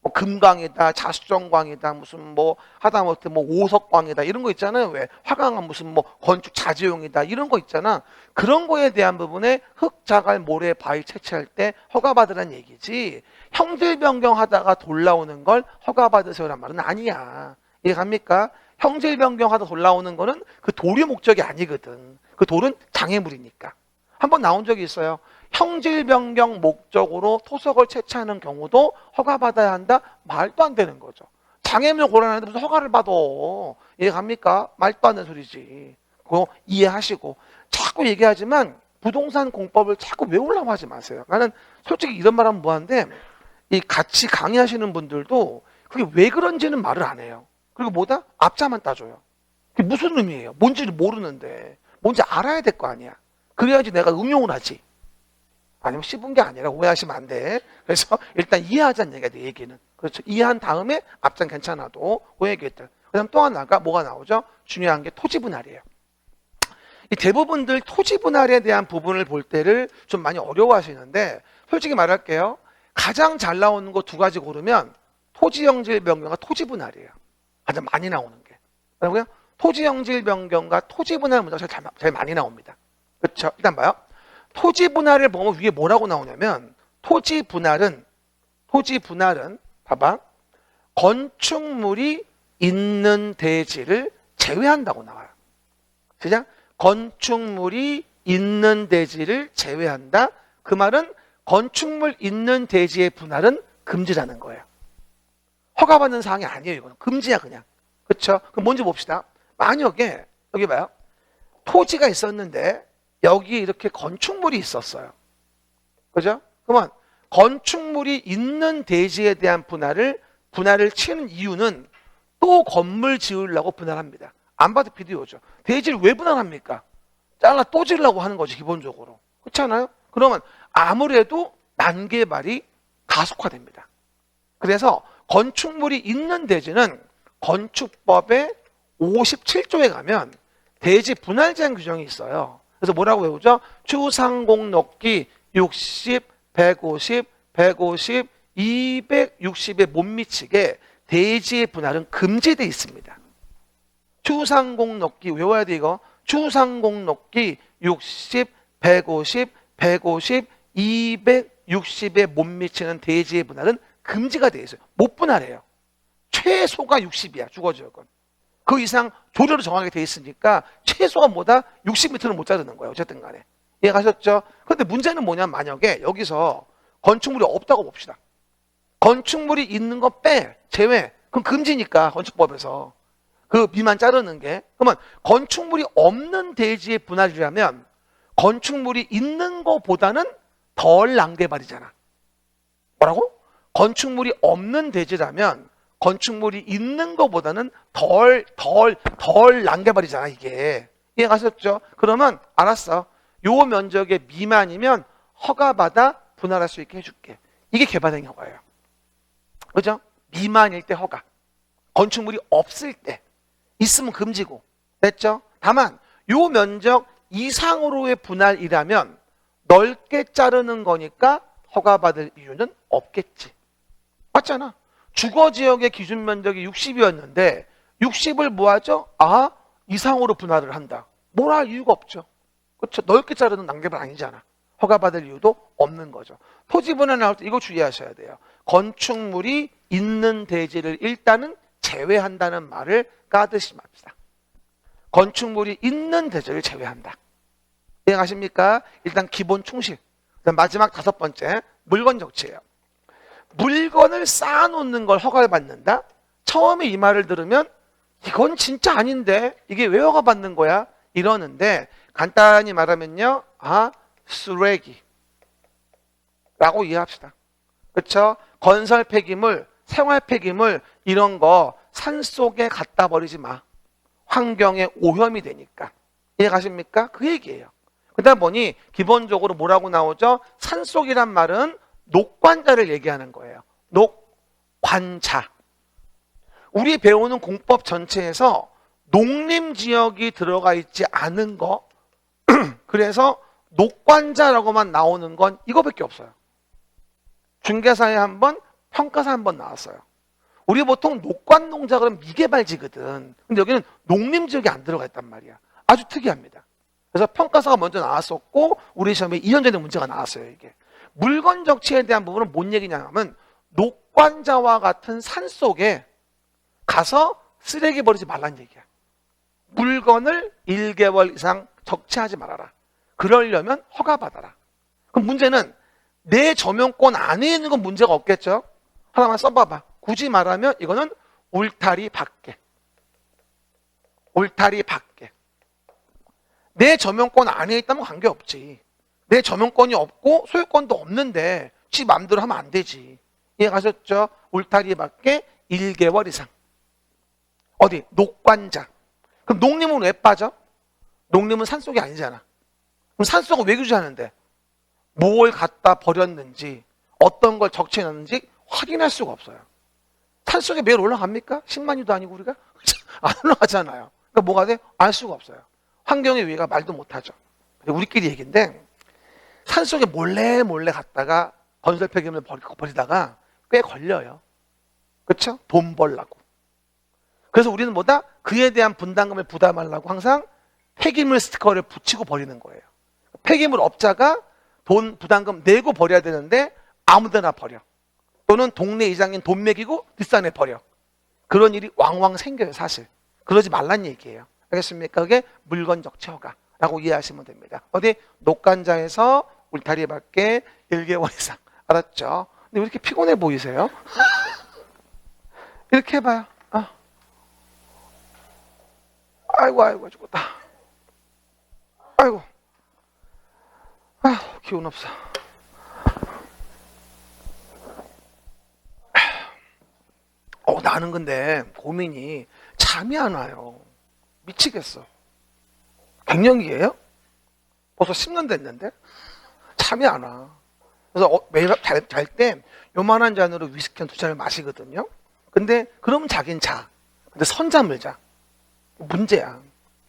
뭐 금광이다, 자수정광이다, 무슨 뭐 하다못해 뭐 오석광이다 이런 거 있잖아요. 왜 화강은 무슨 뭐 건축 자재용이다 이런 거 있잖아. 그런 거에 대한 부분에 흙, 자갈, 모래, 바위 채취할 때 허가받으라는 얘기지. 형질 변경하다가 돌 나오는 걸 허가받으세요란 말은 아니야. 이해갑니까? 형질 변경하다 돌 나오는 거는 그 돌이 목적이 아니거든. 그 돌은 장애물이니까. 한번 나온 적이 있어요. 형질 변경 목적으로 토속을 채취하는 경우도 허가받아야 한다? 말도 안 되는 거죠. 장애물 고려하는데 무슨 허가를 받아. 이해갑니까? 말도 안 되는 소리지. 그거 이해하시고. 자꾸 얘기하지만 부동산 공법을 자꾸 외우려고 하지 마세요. 나는 솔직히 이런 말 하면 뭐한데 이 같이 강의하시는 분들도 그게 왜 그런지는 말을 안 해요. 그리고 뭐다? 앞자만 따줘요. 그게 무슨 의미예요? 뭔지를 모르는데 뭔지 알아야 될 거 아니야. 그래야지 내가 응용을 하지. 아니면 씹은 게 아니라 오해하시면 안 돼. 그래서 일단 이해하자는 얘기야, 내 얘기는. 그렇죠. 이해한 다음에 앞장 괜찮아도 그 얘기했들. 그 다음 또 하나가 뭐가 나오죠? 중요한 게 토지 분할이에요. 이 대부분들 토지 분할에 대한 부분을 볼 때를 좀 많이 어려워하시는데 솔직히 말할게요. 가장 잘 나오는 거 두 가지 고르면 토지 형질 변경과 토지 분할이에요. 가장 많이 나오는 게. 그리고요. 토지 형질 변경과 토지 분할 문제가 제일 많이 나옵니다. 그렇죠? 일단 봐요. 토지 분할을 보면 위에 뭐라고 나오냐면 토지 분할은 봐봐. 건축물이 있는 대지를 제외한다고 나와요. 그죠? 건축물이 있는 대지를 제외한다. 그 말은 건축물 있는 대지의 분할은 금지라는 거예요. 허가받는 사항이 아니에요. 이거는 금지야 그냥. 그렇죠? 그럼 뭔지 봅시다. 만약에 여기 봐요. 토지가 있었는데 여기에 이렇게 건축물이 있었어요. 그죠? 그러면 건축물이 있는 대지에 대한 분할을 치는 이유는 또 건물 지으려고 분할합니다. 안 봐도 비디오죠. 대지를 왜 분할합니까? 잘라 또 지으려고 하는 거지 기본적으로. 그렇지 않아요? 그러면 아무래도 난개발이 가속화됩니다. 그래서 건축물이 있는 대지는 건축법의 57조에 가면 대지 분할 제한 규정이 있어요. 그래서 뭐라고 외우죠? 추상공 높이 60, 150, 150, 260에 못 미치게 대지의 분할은 금지되어 있습니다. 추상공 높이 외워야 돼 이거. 추상공 높이 60, 150, 150, 260에 못 미치는 대지의 분할은 금지가 되어 있어요. 못 분할해요. 최소가 60이야. 주거지역은. 그 이상 조례로 정하게 돼 있으니까 최소가 뭐다? 60m는 못 자르는 거예요. 어쨌든 간에. 이해가셨죠? 그런데 문제는 뭐냐면 만약에 여기서 건축물이 없다고 봅시다. 건축물이 있는 거 제외. 그럼 금지니까 건축법에서. 그 미만 자르는 게. 그러면 건축물이 없는 대지의 분할이라면 건축물이 있는 거보다는 덜 난개발이잖아. 뭐라고? 건축물이 없는 대지라면 건축물이 있는 것보다는 덜 난개발이잖아 이게. 이해가셨죠? 그러면 알았어. 요 면적의 미만이면 허가받아 분할할 수 있게 해줄게. 이게 개발행위 허가예요. 그죠? 미만일 때 허가. 건축물이 없을 때. 있으면 금지고. 됐죠? 다만 요 면적 이상으로의 분할이라면 넓게 자르는 거니까 허가받을 이유는 없겠지. 맞잖아. 주거지역의 기준 면적이 60이었는데 60을 뭐 하죠? 이상으로 분할을 한다. 뭘 할 이유가 없죠. 그렇죠? 넓게 자르는 난개발 아니잖아. 허가받을 이유도 없는 거죠. 토지 분할 나올 때 이거 주의하셔야 돼요. 건축물이 있는 대지를 일단은 제외한다는 말을 까듯이 맙시다. 건축물이 있는 대지를 제외한다. 이해가십니까? 일단 기본 충실. 그다음 마지막 5번째 물건 적치예요. 물건을 쌓아놓는 걸 허가를 받는다? 처음에 이 말을 들으면 이건 진짜 아닌데 이게 왜 허가받는 거야? 이러는데 간단히 말하면요. 쓰레기 라고 이해합시다. 그렇죠? 건설 폐기물, 생활 폐기물 이런 거 산속에 갖다 버리지 마. 환경에 오염이 되니까. 이해가십니까? 그 얘기예요. 그러다 보니 기본적으로 뭐라고 나오죠? 산속이란 말은 녹관자를 얘기하는 거예요. 관자. 우리 배우는 공법 전체에서 농림지역이 들어가 있지 않은 거, 그래서 녹관자라고만 나오는 건 이거밖에 없어요. 중개사에 한 번, 평가사에 한 번 나왔어요. 우리 보통 녹관농자 그러면 미개발지거든. 근데 여기는 농림지역이 안 들어가 있단 말이야. 아주 특이합니다. 그래서 평가사가 먼저 나왔었고 우리 시험에 2년 전에 문제가 나왔어요. 이게 물건 적치에 대한 부분은 뭔 얘기냐 하면 녹관자와 같은 산속에 가서 쓰레기 버리지 말란 얘기야. 물건을 1개월 이상 적치하지 말아라. 그러려면 허가받아라. 그럼 문제는 내 점용권 안에 있는 건 문제가 없겠죠? 하나만 써봐봐. 굳이 말하면 이거는 울타리 밖에. 울타리 밖에. 내 점용권 안에 있다면 관계없지. 내 점용권이 없고 소유권도 없는데 지 맘대로 하면 안 되지. 이해가셨죠? 울타리 밖에 1개월 이상. 어디? 녹관자. 그럼 농림은 왜 빠져? 농림은 산속이 아니잖아. 그럼 산속은 왜 규제하는데? 뭘 갖다 버렸는지 어떤 걸 적치해놨는지 확인할 수가 없어요. 산속에 매일 올라갑니까? 10만이도 아니고 우리가? 안 올라가잖아요. 그러니까 뭐가 돼? 알 수가 없어요. 환경의 위해가 말도 못하죠. 우리끼리 얘기인데 산속에 몰래 갔다가 건설 폐기물을 버리다가 꽤 걸려요. 그렇죠? 돈 벌라고. 그래서 우리는 뭐다? 그에 대한 분담금을 부담하려고 항상 폐기물 스티커를 붙이고 버리는 거예요. 폐기물 업자가 돈 부담금 내고 버려야 되는데 아무데나 버려. 또는 동네 이장인 돈 매기고 뒷산에 버려. 그런 일이 왕왕 생겨요, 사실. 그러지 말란 얘기예요. 알겠습니까? 그게 물건 적치 허가라고 이해하시면 됩니다. 어디? 녹관자에서 울타리 밖에 1개월 이상. 알았죠? 근데 왜 이렇게 피곤해 보이세요? 이렇게 해봐요. 아이고 죽었다. 아이고. 기운 없어. 나는 근데 고민이 잠이 안 와요. 미치겠어. 갱년기예요? 벌써 10년 됐는데 잠이 안 와. 그래서 매일 잘 때 요만한 잔으로 위스키 한 2잔을 마시거든요. 근데 그러면 자긴 자. 근데 선잠을 자. 문제야.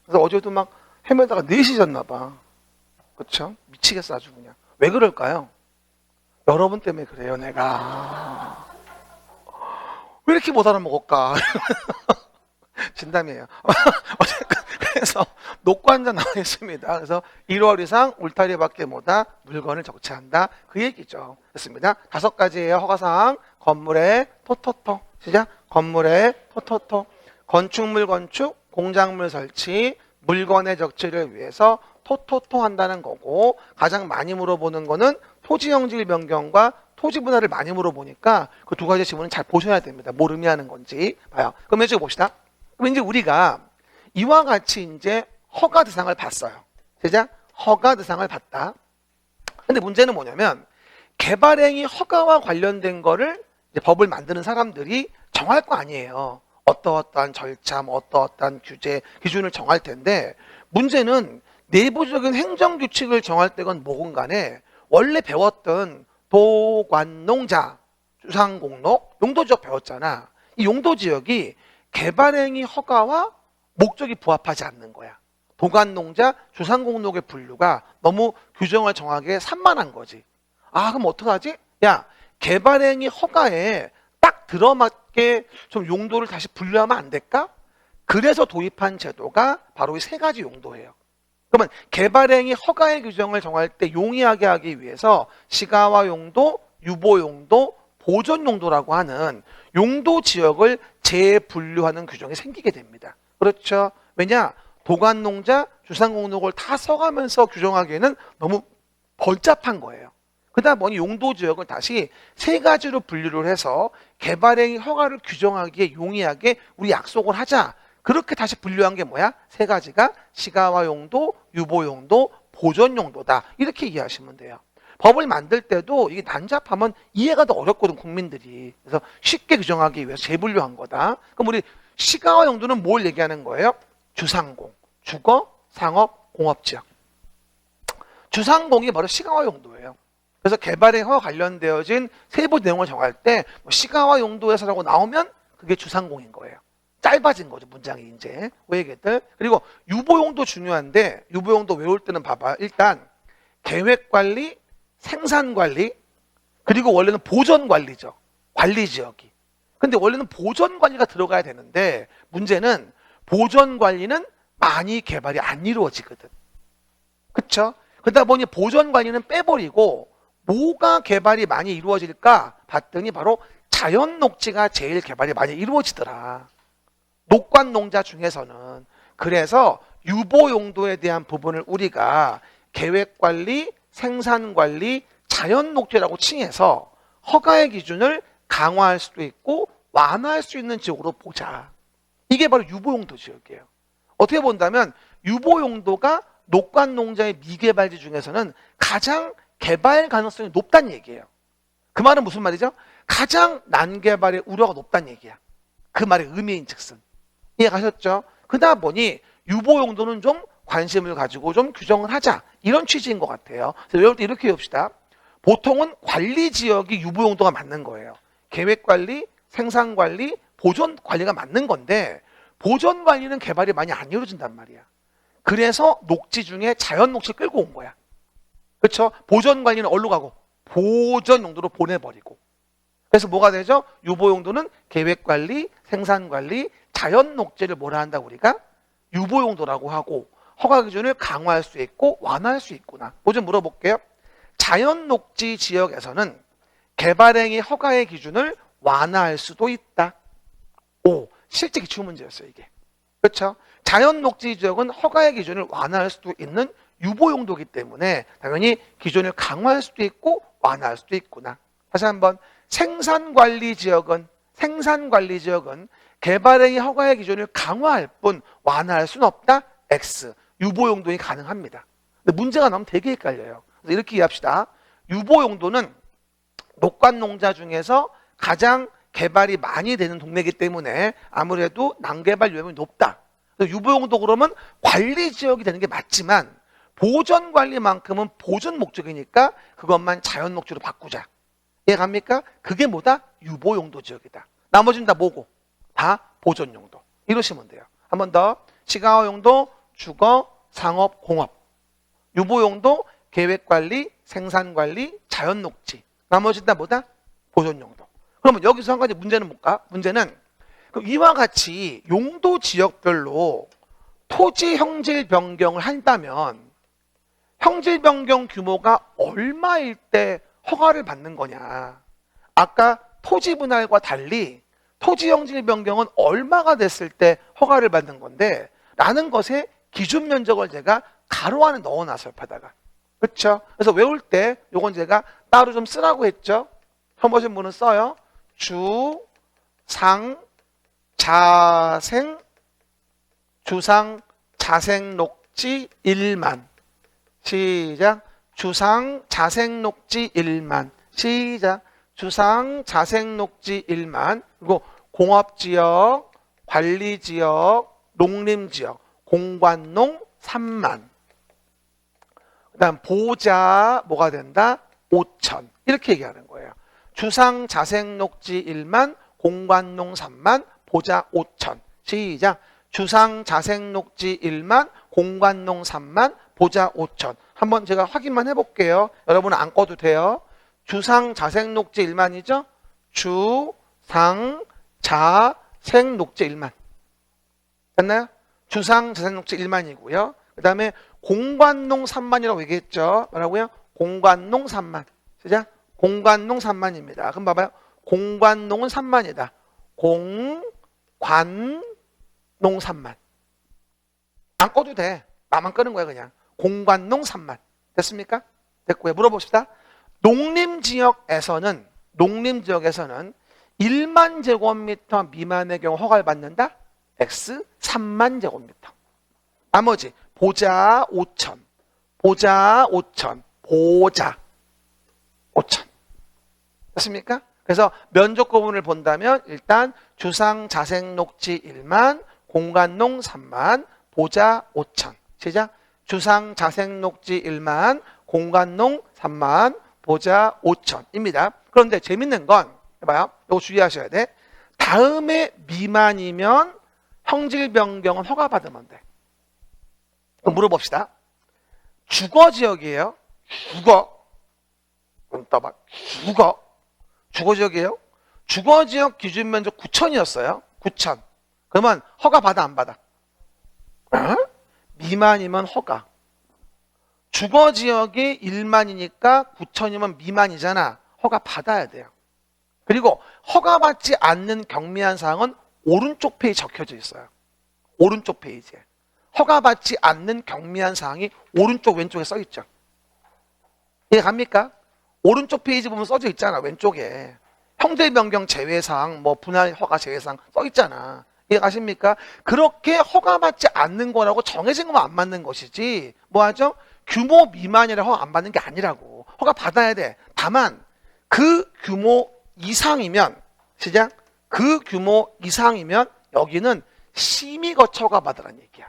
그래서 어제도 막 헤매다가 4시 잤나 봐. 그렇죠? 미치겠어 아주 그냥. 왜 그럴까요? 여러분 때문에 그래요 내가. 왜 이렇게 못 알아먹을까? 진담이에요. 그래서 녹관자 나와 있습니다. 그래서 1월 이상 울타리 밖에 뭐다? 물건을 적치한다. 그 얘기죠. 됐습니다. 5가지예요. 허가사항. 건물에 토토토. 시작. 건물에 토토토. 건축물 건축, 공작물 설치, 물건의 적치를 위해서 토토토 한다는 거고, 가장 많이 물어보는 거는 토지 형질 변경과 토지 분할을 많이 물어보니까 그 2가지 지문은 잘 보셔야 됩니다. 뭘 의미하는 건지 봐요. 그럼 이제 봅시다. 그럼 이제 우리가 이와 같이 이제 허가 대상을 봤어요. 시작. 허가 대상을 봤다. 근데 문제는 뭐냐면 개발행위 허가와 관련된 거를 이제 법을 만드는 사람들이 정할 거 아니에요. 어떠어떠한 절차, 어떠어떠한 규제, 기준을 정할 텐데 문제는 내부적인 행정규칙을 정할 때건 뭐건 간에 원래 배웠던 도관농자, 주상공록, 용도지역 배웠잖아. 이 용도지역이 개발행위 허가와 목적이 부합하지 않는 거야. 도관농자, 주상공록의 분류가 너무 규정을 정하게 산만한 거지. 그럼 어떡하지? 야, 개발행위 허가에 딱 들어맞게 좀 용도를 다시 분류하면 안 될까? 그래서 도입한 제도가 바로 이 3가지 용도예요. 그러면 개발행위 허가의 규정을 정할 때 용이하게 하기 위해서 시가화 용도, 유보 용도, 보존 용도라고 하는 용도 지역을 재분류하는 규정이 생기게 됩니다. 그렇죠? 왜냐? 도관농자, 주상공록을 다 써가면서 규정하기에는 너무 복잡한 거예요. 그러다 보니 용도 지역을 다시 3가지로 분류를 해서 개발행위 허가를 규정하기에 용이하게 우리 약속을 하자. 그렇게 다시 분류한 게 뭐야? 3가지가 시가화 용도, 유보 용도, 보존 용도다. 이렇게 이해하시면 돼요. 법을 만들 때도 이게 난잡하면 이해가 더 어렵거든, 국민들이. 그래서 쉽게 규정하기 위해서 재분류한 거다. 그럼 우리 시가화 용도는 뭘 얘기하는 거예요? 주상공, 주거, 상업, 공업지역. 주상공이 바로 시가화 용도예요. 그래서 개발행위와 관련되어진 세부 내용을 정할 때 시가와 용도에서라고 나오면 그게 주상공인 거예요. 짧아진 거죠, 문장이 이제. 그 얘기들. 그리고 유보용도 중요한데 유보용도 외울 때는 봐봐. 일단 계획관리, 생산관리, 그리고 원래는 보전관리죠. 관리지역이. 근데 원래는 보전관리가 들어가야 되는데 문제는 보전관리는 많이 개발이 안 이루어지거든. 그쵸? 그러다 보니 보전관리는 빼버리고 뭐가 개발이 많이 이루어질까 봤더니 바로 자연녹지가 제일 개발이 많이 이루어지더라. 녹관농자 중에서는. 그래서 유보용도에 대한 부분을 우리가 계획관리, 생산관리, 자연녹지라고 칭해서 허가의 기준을 강화할 수도 있고 완화할 수 있는 지역으로 보자. 이게 바로 유보용도 지역이에요. 어떻게 본다면 유보용도가 녹관농자의 미개발지 중에서는 가장 개발 가능성이 높다는 얘기예요. 그 말은 무슨 말이죠? 가장 난개발의 우려가 높다는 얘기야. 그 말의 의미인 즉슨. 이해가셨죠? 그러다 보니 유보용도는 좀 관심을 가지고 좀 규정을 하자. 이런 취지인 것 같아요. 그래서 외울 때 이렇게 해봅시다. 보통은 관리지역이 유보용도가 맞는 거예요. 계획관리, 생산관리, 보존관리가 맞는 건데 보존관리는 개발이 많이 안 이루어진단 말이야. 그래서 녹지 중에 자연녹지를 끌고 온 거야. 그렇죠? 보존관리는 어디로 가고? 보전용도로 보내버리고. 그래서 뭐가 되죠? 유보용도는 계획관리, 생산관리, 자연녹지를 뭐라 한다 우리가? 유보용도라고 하고 허가기준을 강화할 수 있고 완화할 수 있구나. 뭐 좀 물어볼게요. 자연녹지 지역에서는 개발행위 허가의 기준을 완화할 수도 있다. 오, 실제 기출문제였어요 이게. 그렇죠? 자연녹지 지역은 허가의 기준을 완화할 수도 있는 유보용도이기 때문에 당연히 기준을 강화할 수도 있고 완화할 수도 있구나. 다시 한번 생산관리 지역은 개발행위 허가의 기준을 강화할 뿐 완화할 수는 없다. X. 유보용도이 가능합니다. 근데 문제가 나오면 되게 헷갈려요. 그래서 이렇게 이해합시다. 유보용도는 녹관농자 중에서 가장 개발이 많이 되는 동네이기 때문에 아무래도 난개발 위험이 높다. 유보용도 그러면 관리지역이 되는 게 맞지만 보전관리만큼은 보전 목적이니까 그것만 자연녹지로 바꾸자. 이해갑니까? 그게 뭐다? 유보용도 지역이다. 나머지는 다 뭐고? 다 보전용도. 이러시면 돼요. 한 번 더. 시가화용도, 주거, 상업, 공업. 유보용도, 계획관리, 생산관리, 자연녹지. 나머지는 다 뭐다? 보전용도. 그러면 여기서 한 가지 문제는 뭘까? 문제는 이와 같이 용도 지역별로 토지 형질 변경을 한다면 형질 변경 규모가 얼마일 때 허가를 받는 거냐. 아까 토지 분할과 달리 토지 형질 변경은 얼마가 됐을 때 허가를 받는 건데 라는 것에 기준 면적을 제가 가로 안에 넣어놨어요. 옆에다가. 그렇죠? 그래서 외울 때 요건 제가 따로 좀 쓰라고 했죠. 처음 보신 분은 써요. 주, 상, 자생, 주상, 자생, 녹지 1만. 시작. 주상, 자생, 녹지 1만. 시작. 주상, 자생, 녹지 1만. 그리고 공업지역, 관리지역, 농림지역, 공관농 3만. 그 다음 보자 뭐가 된다? 5천. 이렇게 얘기하는 거예요. 주상, 자생, 녹지 1만, 공관농 3만, 보자 5천. 시작. 주상, 자생, 녹지 1만, 공관농 3만, 보자 5천. 한번 제가 확인만 해볼게요. 여러분은 안 꺼도 돼요. 주상, 자생, 녹지 1만이죠? 주, 상, 자, 생, 녹지 1만. 됐나요? 주상, 자생, 녹지 1만이고요. 그 다음에 공관농 3만이라고 얘기했죠. 뭐라고요? 공관농 3만. 시작. 공관농 3만입니다. 그럼 봐봐요. 공관농은 3만이다. 공관농 3만. 안 꺼도 돼. 나만 끄는 거야 그냥. 공관농 3만. 됐습니까? 됐고요. 물어봅시다. 농림지역에서는 1만 제곱미터 미만의 경우 허가를 받는다? X 3만 제곱미터. 나머지 보자 5천. 보자 5천. 보자 5천. 됐습니까? 그래서 면적 구분을 본다면 일단 주상, 자생, 녹지 1만, 공관농 3만, 보자 5천. 시작. 주상, 자생, 녹지 1만, 공관농 3만, 보자 5천입니다. 그런데 재밌는 건 해봐요. 이거 주의하셔야 돼. 다음에 미만이면 형질 변경은 허가받으면 돼. 그럼 물어봅시다. 주거 지역이에요. 주거. 떠봐. 주거 지역이에요. 주거 지역 기준 면적 9천이었어요. 9천. 그러면 허가 받아 안 받아? 미만이면 허가. 주거 지역이 1만이니까 9천이면 미만이잖아. 허가 받아야 돼요. 그리고 허가받지 않는 경미한 사항은 오른쪽 페이지 적혀져 있어요. 오른쪽 페이지에. 허가받지 않는 경미한 사항이 오른쪽 왼쪽에 써 있죠. 이해 갑니까? 오른쪽 페이지 보면 써져 있잖아. 왼쪽에. 형질 변경 제외 사항, 뭐 분할 허가 제외 사항 써 있잖아. 이해 가십니까? 그렇게 허가받지 않는 거라고 정해진 것만 안 맞는 것이지. 뭐 하죠? 규모 미만이라 허가 안 받는 게 아니라고. 허가 받아야 돼. 다만 그 규모 이상이면 시작. 그 규모 이상이면 여기는 심의 거쳐 허가 받으라는 얘기야.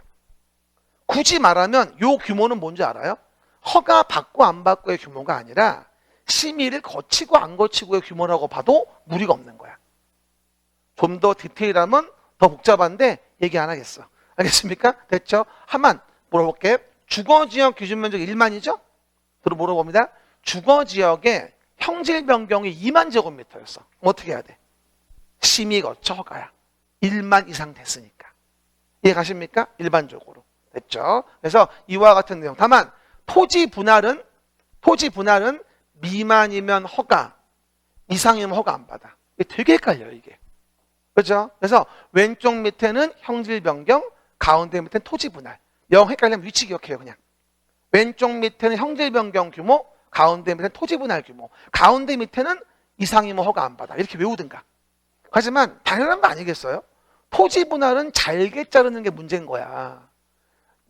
굳이 말하면 요 규모는 뭔지 알아요? 허가 받고 안 받고의 규모가 아니라 심의를 거치고 안 거치고의 규모라고 봐도 무리가 없는 거야. 좀 더 디테일하면 더 복잡한데 얘기 안 하겠어. 알겠습니까? 됐죠? 한번 물어볼게. 주거지역 기준면적 1만이죠? 들어 물어봅니다. 주거지역에 형질 변경이 2만 제곱미터였어. 어떻게 해야 돼? 심의 거쳐 허가야. 1만 이상 됐으니까. 이해 가십니까? 일반적으로. 됐죠? 그래서 이와 같은 내용. 다만 토지 분할은 미만이면 허가, 이상이면 허가 안 받아. 이게 되게 헷갈려요, 이게. 그렇죠? 그래서 왼쪽 밑에는 형질 변경, 가운데 밑에는 토지 분할. 영 헷갈리면 위치 기억해요, 그냥. 왼쪽 밑에는 형질 변경 규모, 가운데 밑에는 토지 분할 규모. 가운데 밑에는 이상이면 허가 안 받아. 이렇게 외우든가. 하지만 당연한 거 아니겠어요? 토지 분할은 잘게 자르는 게 문제인 거야.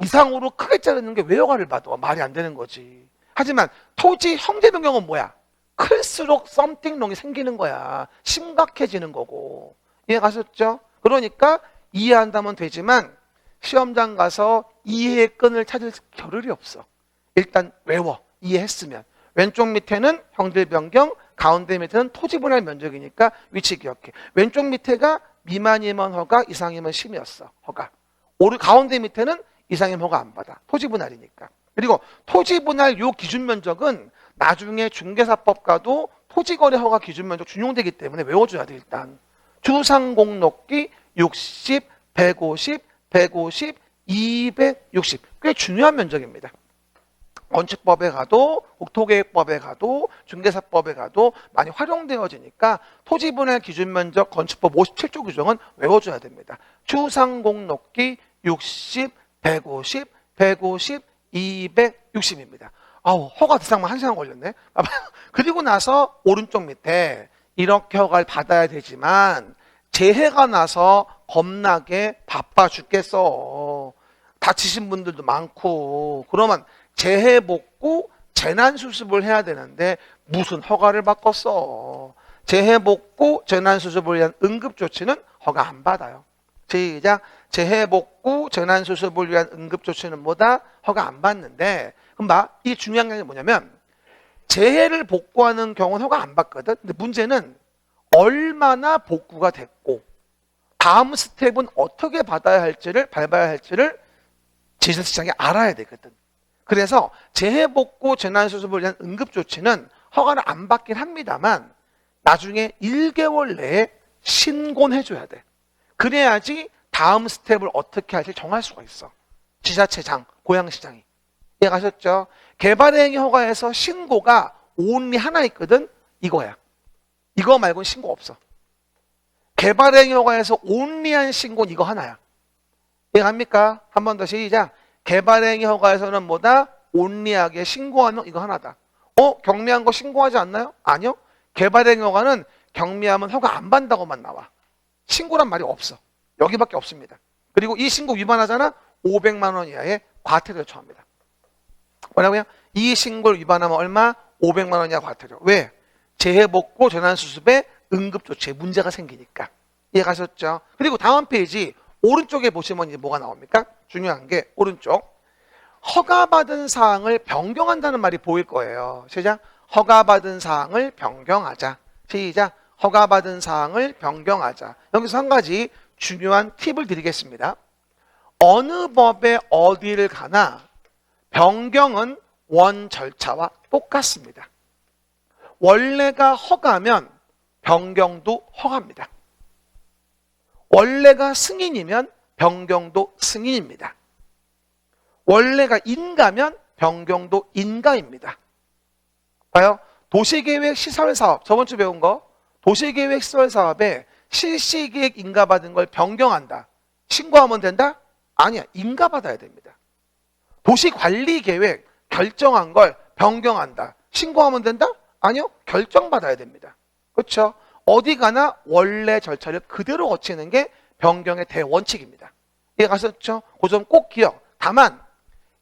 이상으로 크게 자르는 게 왜 허가를 받아? 말이 안 되는 거지. 하지만 토지 형질 변경은 뭐야? 클수록 썸띵롱이 생기는 거야. 심각해지는 거고. 이해 가셨죠? 그러니까 이해한다면 되지만 시험장 가서 이해의 끈을 찾을 겨를이 없어. 일단 외워. 이해했으면. 왼쪽 밑에는 형질 변경, 가운데 밑에는 토지 분할 면적이니까 위치 기억해. 왼쪽 밑에가 미만이면 허가, 이상이면 심이었어. 허가. 가운데 밑에는 이상이면 허가 안 받아. 토지 분할이니까. 그리고 토지 분할 요 기준 면적은 나중에 중개사법과도 토지거래 허가 기준 면적 준용되기 때문에 외워줘야 돼. 일단 주상공 높이 60, 150, 150, 260. 꽤 중요한 면적입니다. 건축법에 가도 국토계획법에 가도 중개사법에 가도 많이 활용되어지니까 토지분할 기준면적 건축법 57조 규정은 외워줘야 됩니다. 주상공 높이 60, 150, 150, 260입니다. 아우, 허가 대상만 1시간 걸렸네. 그리고 나서 오른쪽 밑에 이렇게 허가를 받아야 되지만 재해가 나서 겁나게 바빠 죽겠어. 다치신 분들도 많고. 그러면 재해 복구, 재난 수습을 해야 되는데 무슨 허가를 바꿨어. 재해 복구, 재난 수습을 위한 응급 조치는 허가 안 받아요. 시작. 재해 복구, 재난 수습을 위한 응급 조치는 뭐다? 허가 안 받는데. 그럼 이게 중요한 게 뭐냐면 재해를 복구하는 경우는 허가 안 받거든. 근데 문제는 얼마나 복구가 됐고 다음 스텝은 어떻게 밟아야 할지를 제설시장이 알아야 되거든. 그래서 재해복구 재난수습을 위한 응급조치는 허가를 안 받긴 합니다만 나중에 1개월 내에 신고는 해줘야 돼. 그래야지 다음 스텝을 어떻게 할지 정할 수가 있어. 지자체장, 고양시장이. 이해가셨죠? 개발행위 허가에서 신고가 only 하나 있거든. 이거야. 이거 말고는 신고 없어. 개발행위 허가에서 only한 신고는 이거 하나야. 이해갑니까? 한 번 더 시작. 개발행위 허가에서는 뭐다? only하게 신고하는 이거 하나다. 경미한 거 신고하지 않나요? 아니요. 개발행위 허가는 경미하면 허가 안 받는다고만 나와. 신고란 말이 없어. 여기밖에 없습니다. 그리고 이 신고 위반하잖아? 500만 원 이하의 과태료를 처합니다. 뭐라고요? 이 신고를 위반하면 얼마? 500만 원 이하 과태료. 왜? 재해복구 재난수습에 응급조치에 문제가 생기니까. 이해가셨죠? 그리고 다음 페이지 오른쪽에 보시면 이제 뭐가 나옵니까? 중요한 게 오른쪽. 허가받은 사항을 변경한다는 말이 보일 거예요. 시작. 허가받은 사항을 변경하자. 시작. 허가받은 사항을 변경하자. 여기서 한 가지 중요한 팁을 드리겠습니다. 어느 법에 어디를 가나 변경은 원 절차와 똑같습니다. 원래가 허가면 변경도 허가입니다. 원래가 승인이면 변경도 승인입니다. 원래가 인가면 변경도 인가입니다. 봐요. 도시계획 시설사업, 저번 주 배운 거, 도시계획 시설사업에 실시계획 인가받은 걸 변경한다. 신고하면 된다? 아니야. 인가받아야 됩니다. 도시관리계획 결정한 걸 변경한다. 신고하면 된다? 아니요. 결정받아야 됩니다. 그렇죠? 어디 가나 원래 절차를 그대로 거치는 게 변경의 대원칙입니다. 이해 가셨죠? 그 점 꼭 기억. 다만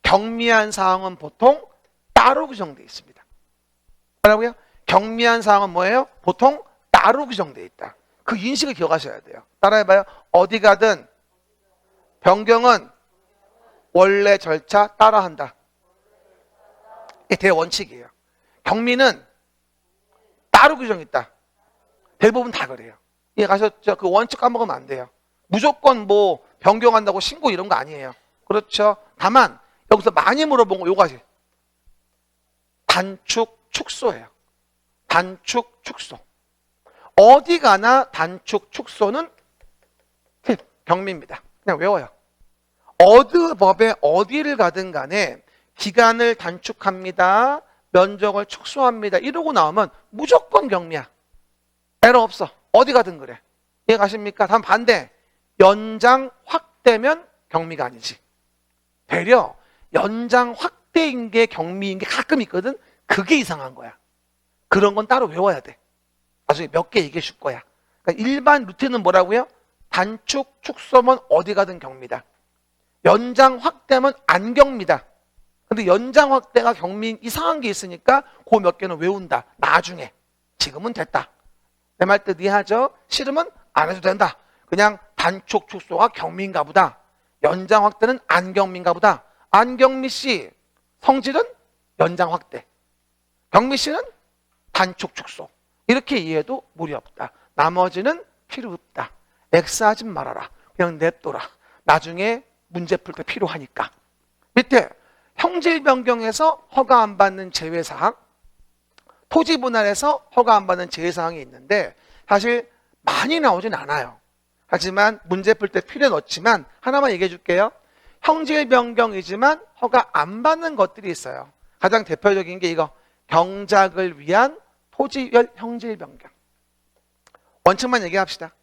경미한 사항은 보통 따로 규정되어 있습니다. 뭐라고요? 경미한 사항은 뭐예요? 보통 따로 규정되어 있다. 그 인식을 기억하셔야 돼요. 따라해봐요. 어디 가든 변경은 원래 절차 따라한다. 이게 대원칙이에요. 경미는 따로 규정이 있다. 대부분 다 그래요. 이해 가셨죠? 그 원칙 까먹으면 안 돼요. 무조건 뭐 변경한다고 신고 이런 거 아니에요. 그렇죠? 다만 여기서 많이 물어본 거 요거지. 단축, 축소예요. 단축, 축소. 어디 가나 단축, 축소는 경미입니다. 그냥 외워요. 어느 법에 어디를 가든 간에 기간을 단축합니다. 면적을 축소합니다. 이러고 나오면 무조건 경미야. 에러 없어. 어디 가든 그래. 이해 가십니까? 다음 반대. 연장 확대면 경미가 아니지. 되려 연장 확대인 게 경미인 게 가끔 있거든. 그게 이상한 거야. 그런 건 따로 외워야 돼. 나중에 몇 개 얘기해 줄 거야. 그러니까 일반 루틴은 뭐라고요? 단축, 축소면 어디 가든 경미다. 연장 확대면 안 경미다. 근데 연장 확대가 경미인 이상한 게 있으니까 그 몇 개는 외운다. 나중에. 지금은 됐다. 내 말 뜻 이해하죠? 싫으면 안 해도 된다. 그냥 단축, 축소가 경미인가 보다. 연장 확대는 안 경미인가 보다. 안경미 씨 성질은 연장 확대. 경미 씨는 단축, 축소. 이렇게 이해해도 무리 없다. 나머지는 필요 없다. X하지 말아라. 그냥 냅둬라. 나중에 문제 풀 때 필요하니까. 밑에 형질 변경에서 허가 안 받는 제외사항, 토지 분할에서 허가 안 받는 제외사항이 있는데 사실 많이 나오진 않아요. 하지만 문제 풀 때 필요는 없지만 하나만 얘기해 줄게요. 형질 변경이지만 허가 안 받는 것들이 있어요. 가장 대표적인 게 이거. 경작을 위한 토지별 형질 변경. 원칙만 얘기합시다.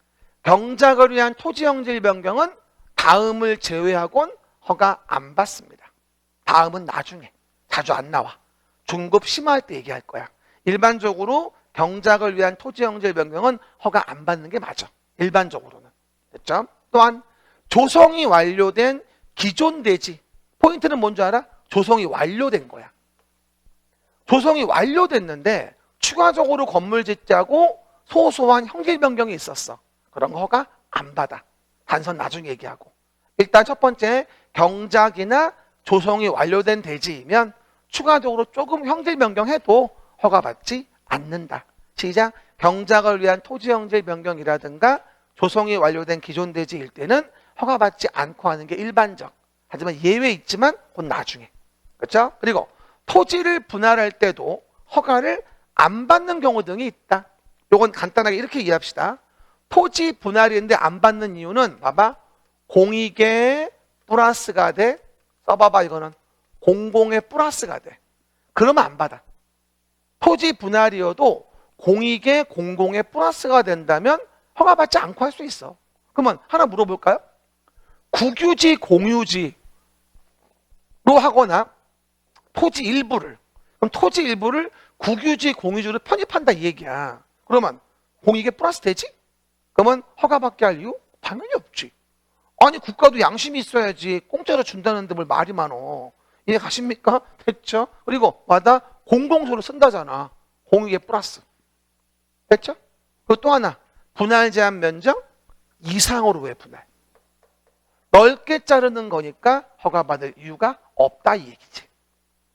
경작을 위한 토지 형질 변경은 다음을 제외하고는 허가 안 받습니다. 다음은 나중에. 자주 안 나와. 중급 심화할 때 얘기할 거야. 일반적으로 경작을 위한 토지 형질 변경은 허가 안 받는 게 맞아. 일반적으로는. 됐죠? 또한 조성이 완료된 기존 대지. 포인트는 뭔지 알아? 조성이 완료된 거야. 조성이 완료됐는데 추가적으로 건물 짓자고 소소한 형질 변경이 있었어. 그런 거 허가 안 받아. 단선 나중에 얘기하고. 일단 첫 번째 경작이나 조성이 완료된 대지이면 추가적으로 조금 형질 변경해도 허가받지 않는다. 시작. 경작을 위한 토지 형질 변경이라든가 조성이 완료된 기존 대지일 때는 허가받지 않고 하는 게 일반적. 하지만 예외 있지만 그건 나중에. 그렇죠? 그리고 토지를 분할할 때도 허가를 안 받는 경우 등이 있다. 요건 간단하게 이렇게 이해합시다. 토지 분할인데 안 받는 이유는 봐봐. 공익에 플러스가 돼. 써봐봐 이거는. 공공에 플러스가 돼. 그러면 안 받아. 토지 분할이어도 공익에 공공에 플러스가 된다면 허가받지 않고 할 수 있어. 그러면 하나 물어볼까요? 국유지 공유지로 하거나 토지 일부를, 그럼 토지 일부를 국유지 공유지로 편입한다 이 얘기야. 그러면 공익에 플러스 되지? 그러면 허가받게 할 이유? 당연히 없지. 아니 국가도 양심이 있어야지. 공짜로 준다는데 뭘 말이 많어. 이해 가십니까? 됐죠? 그리고 와다 공공소를 쓴다잖아. 공익에 플러스. 됐죠? 그리고 또 하나. 분할 제한 면적 이상으로 왜 분할? 넓게 자르는 거니까 허가받을 이유가 없다 이 얘기지.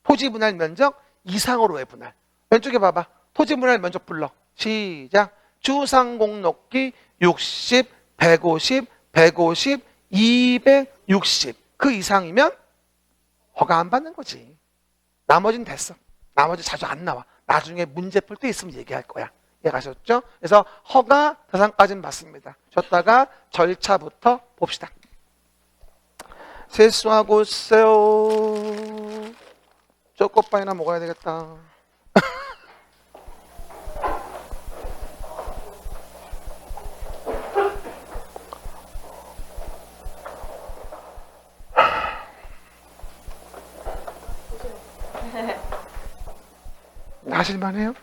토지 분할 면적 이상으로 왜 분할? 왼쪽에 봐봐. 토지분할 면적 불러. 시작. 주상공록기 60, 150, 150, 260. 그 이상이면 허가 안 받는 거지. 나머지는 됐어. 나머지 자주 안 나와. 나중에 문제 풀 때 있으면 얘기할 거야. 이해가셨죠? 그래서 허가 대상까지는 맞습니다. 줬다가 절차부터 봅시다. 세수하고 있어요. 초코파이나 먹어야 되겠다. 하실만해요?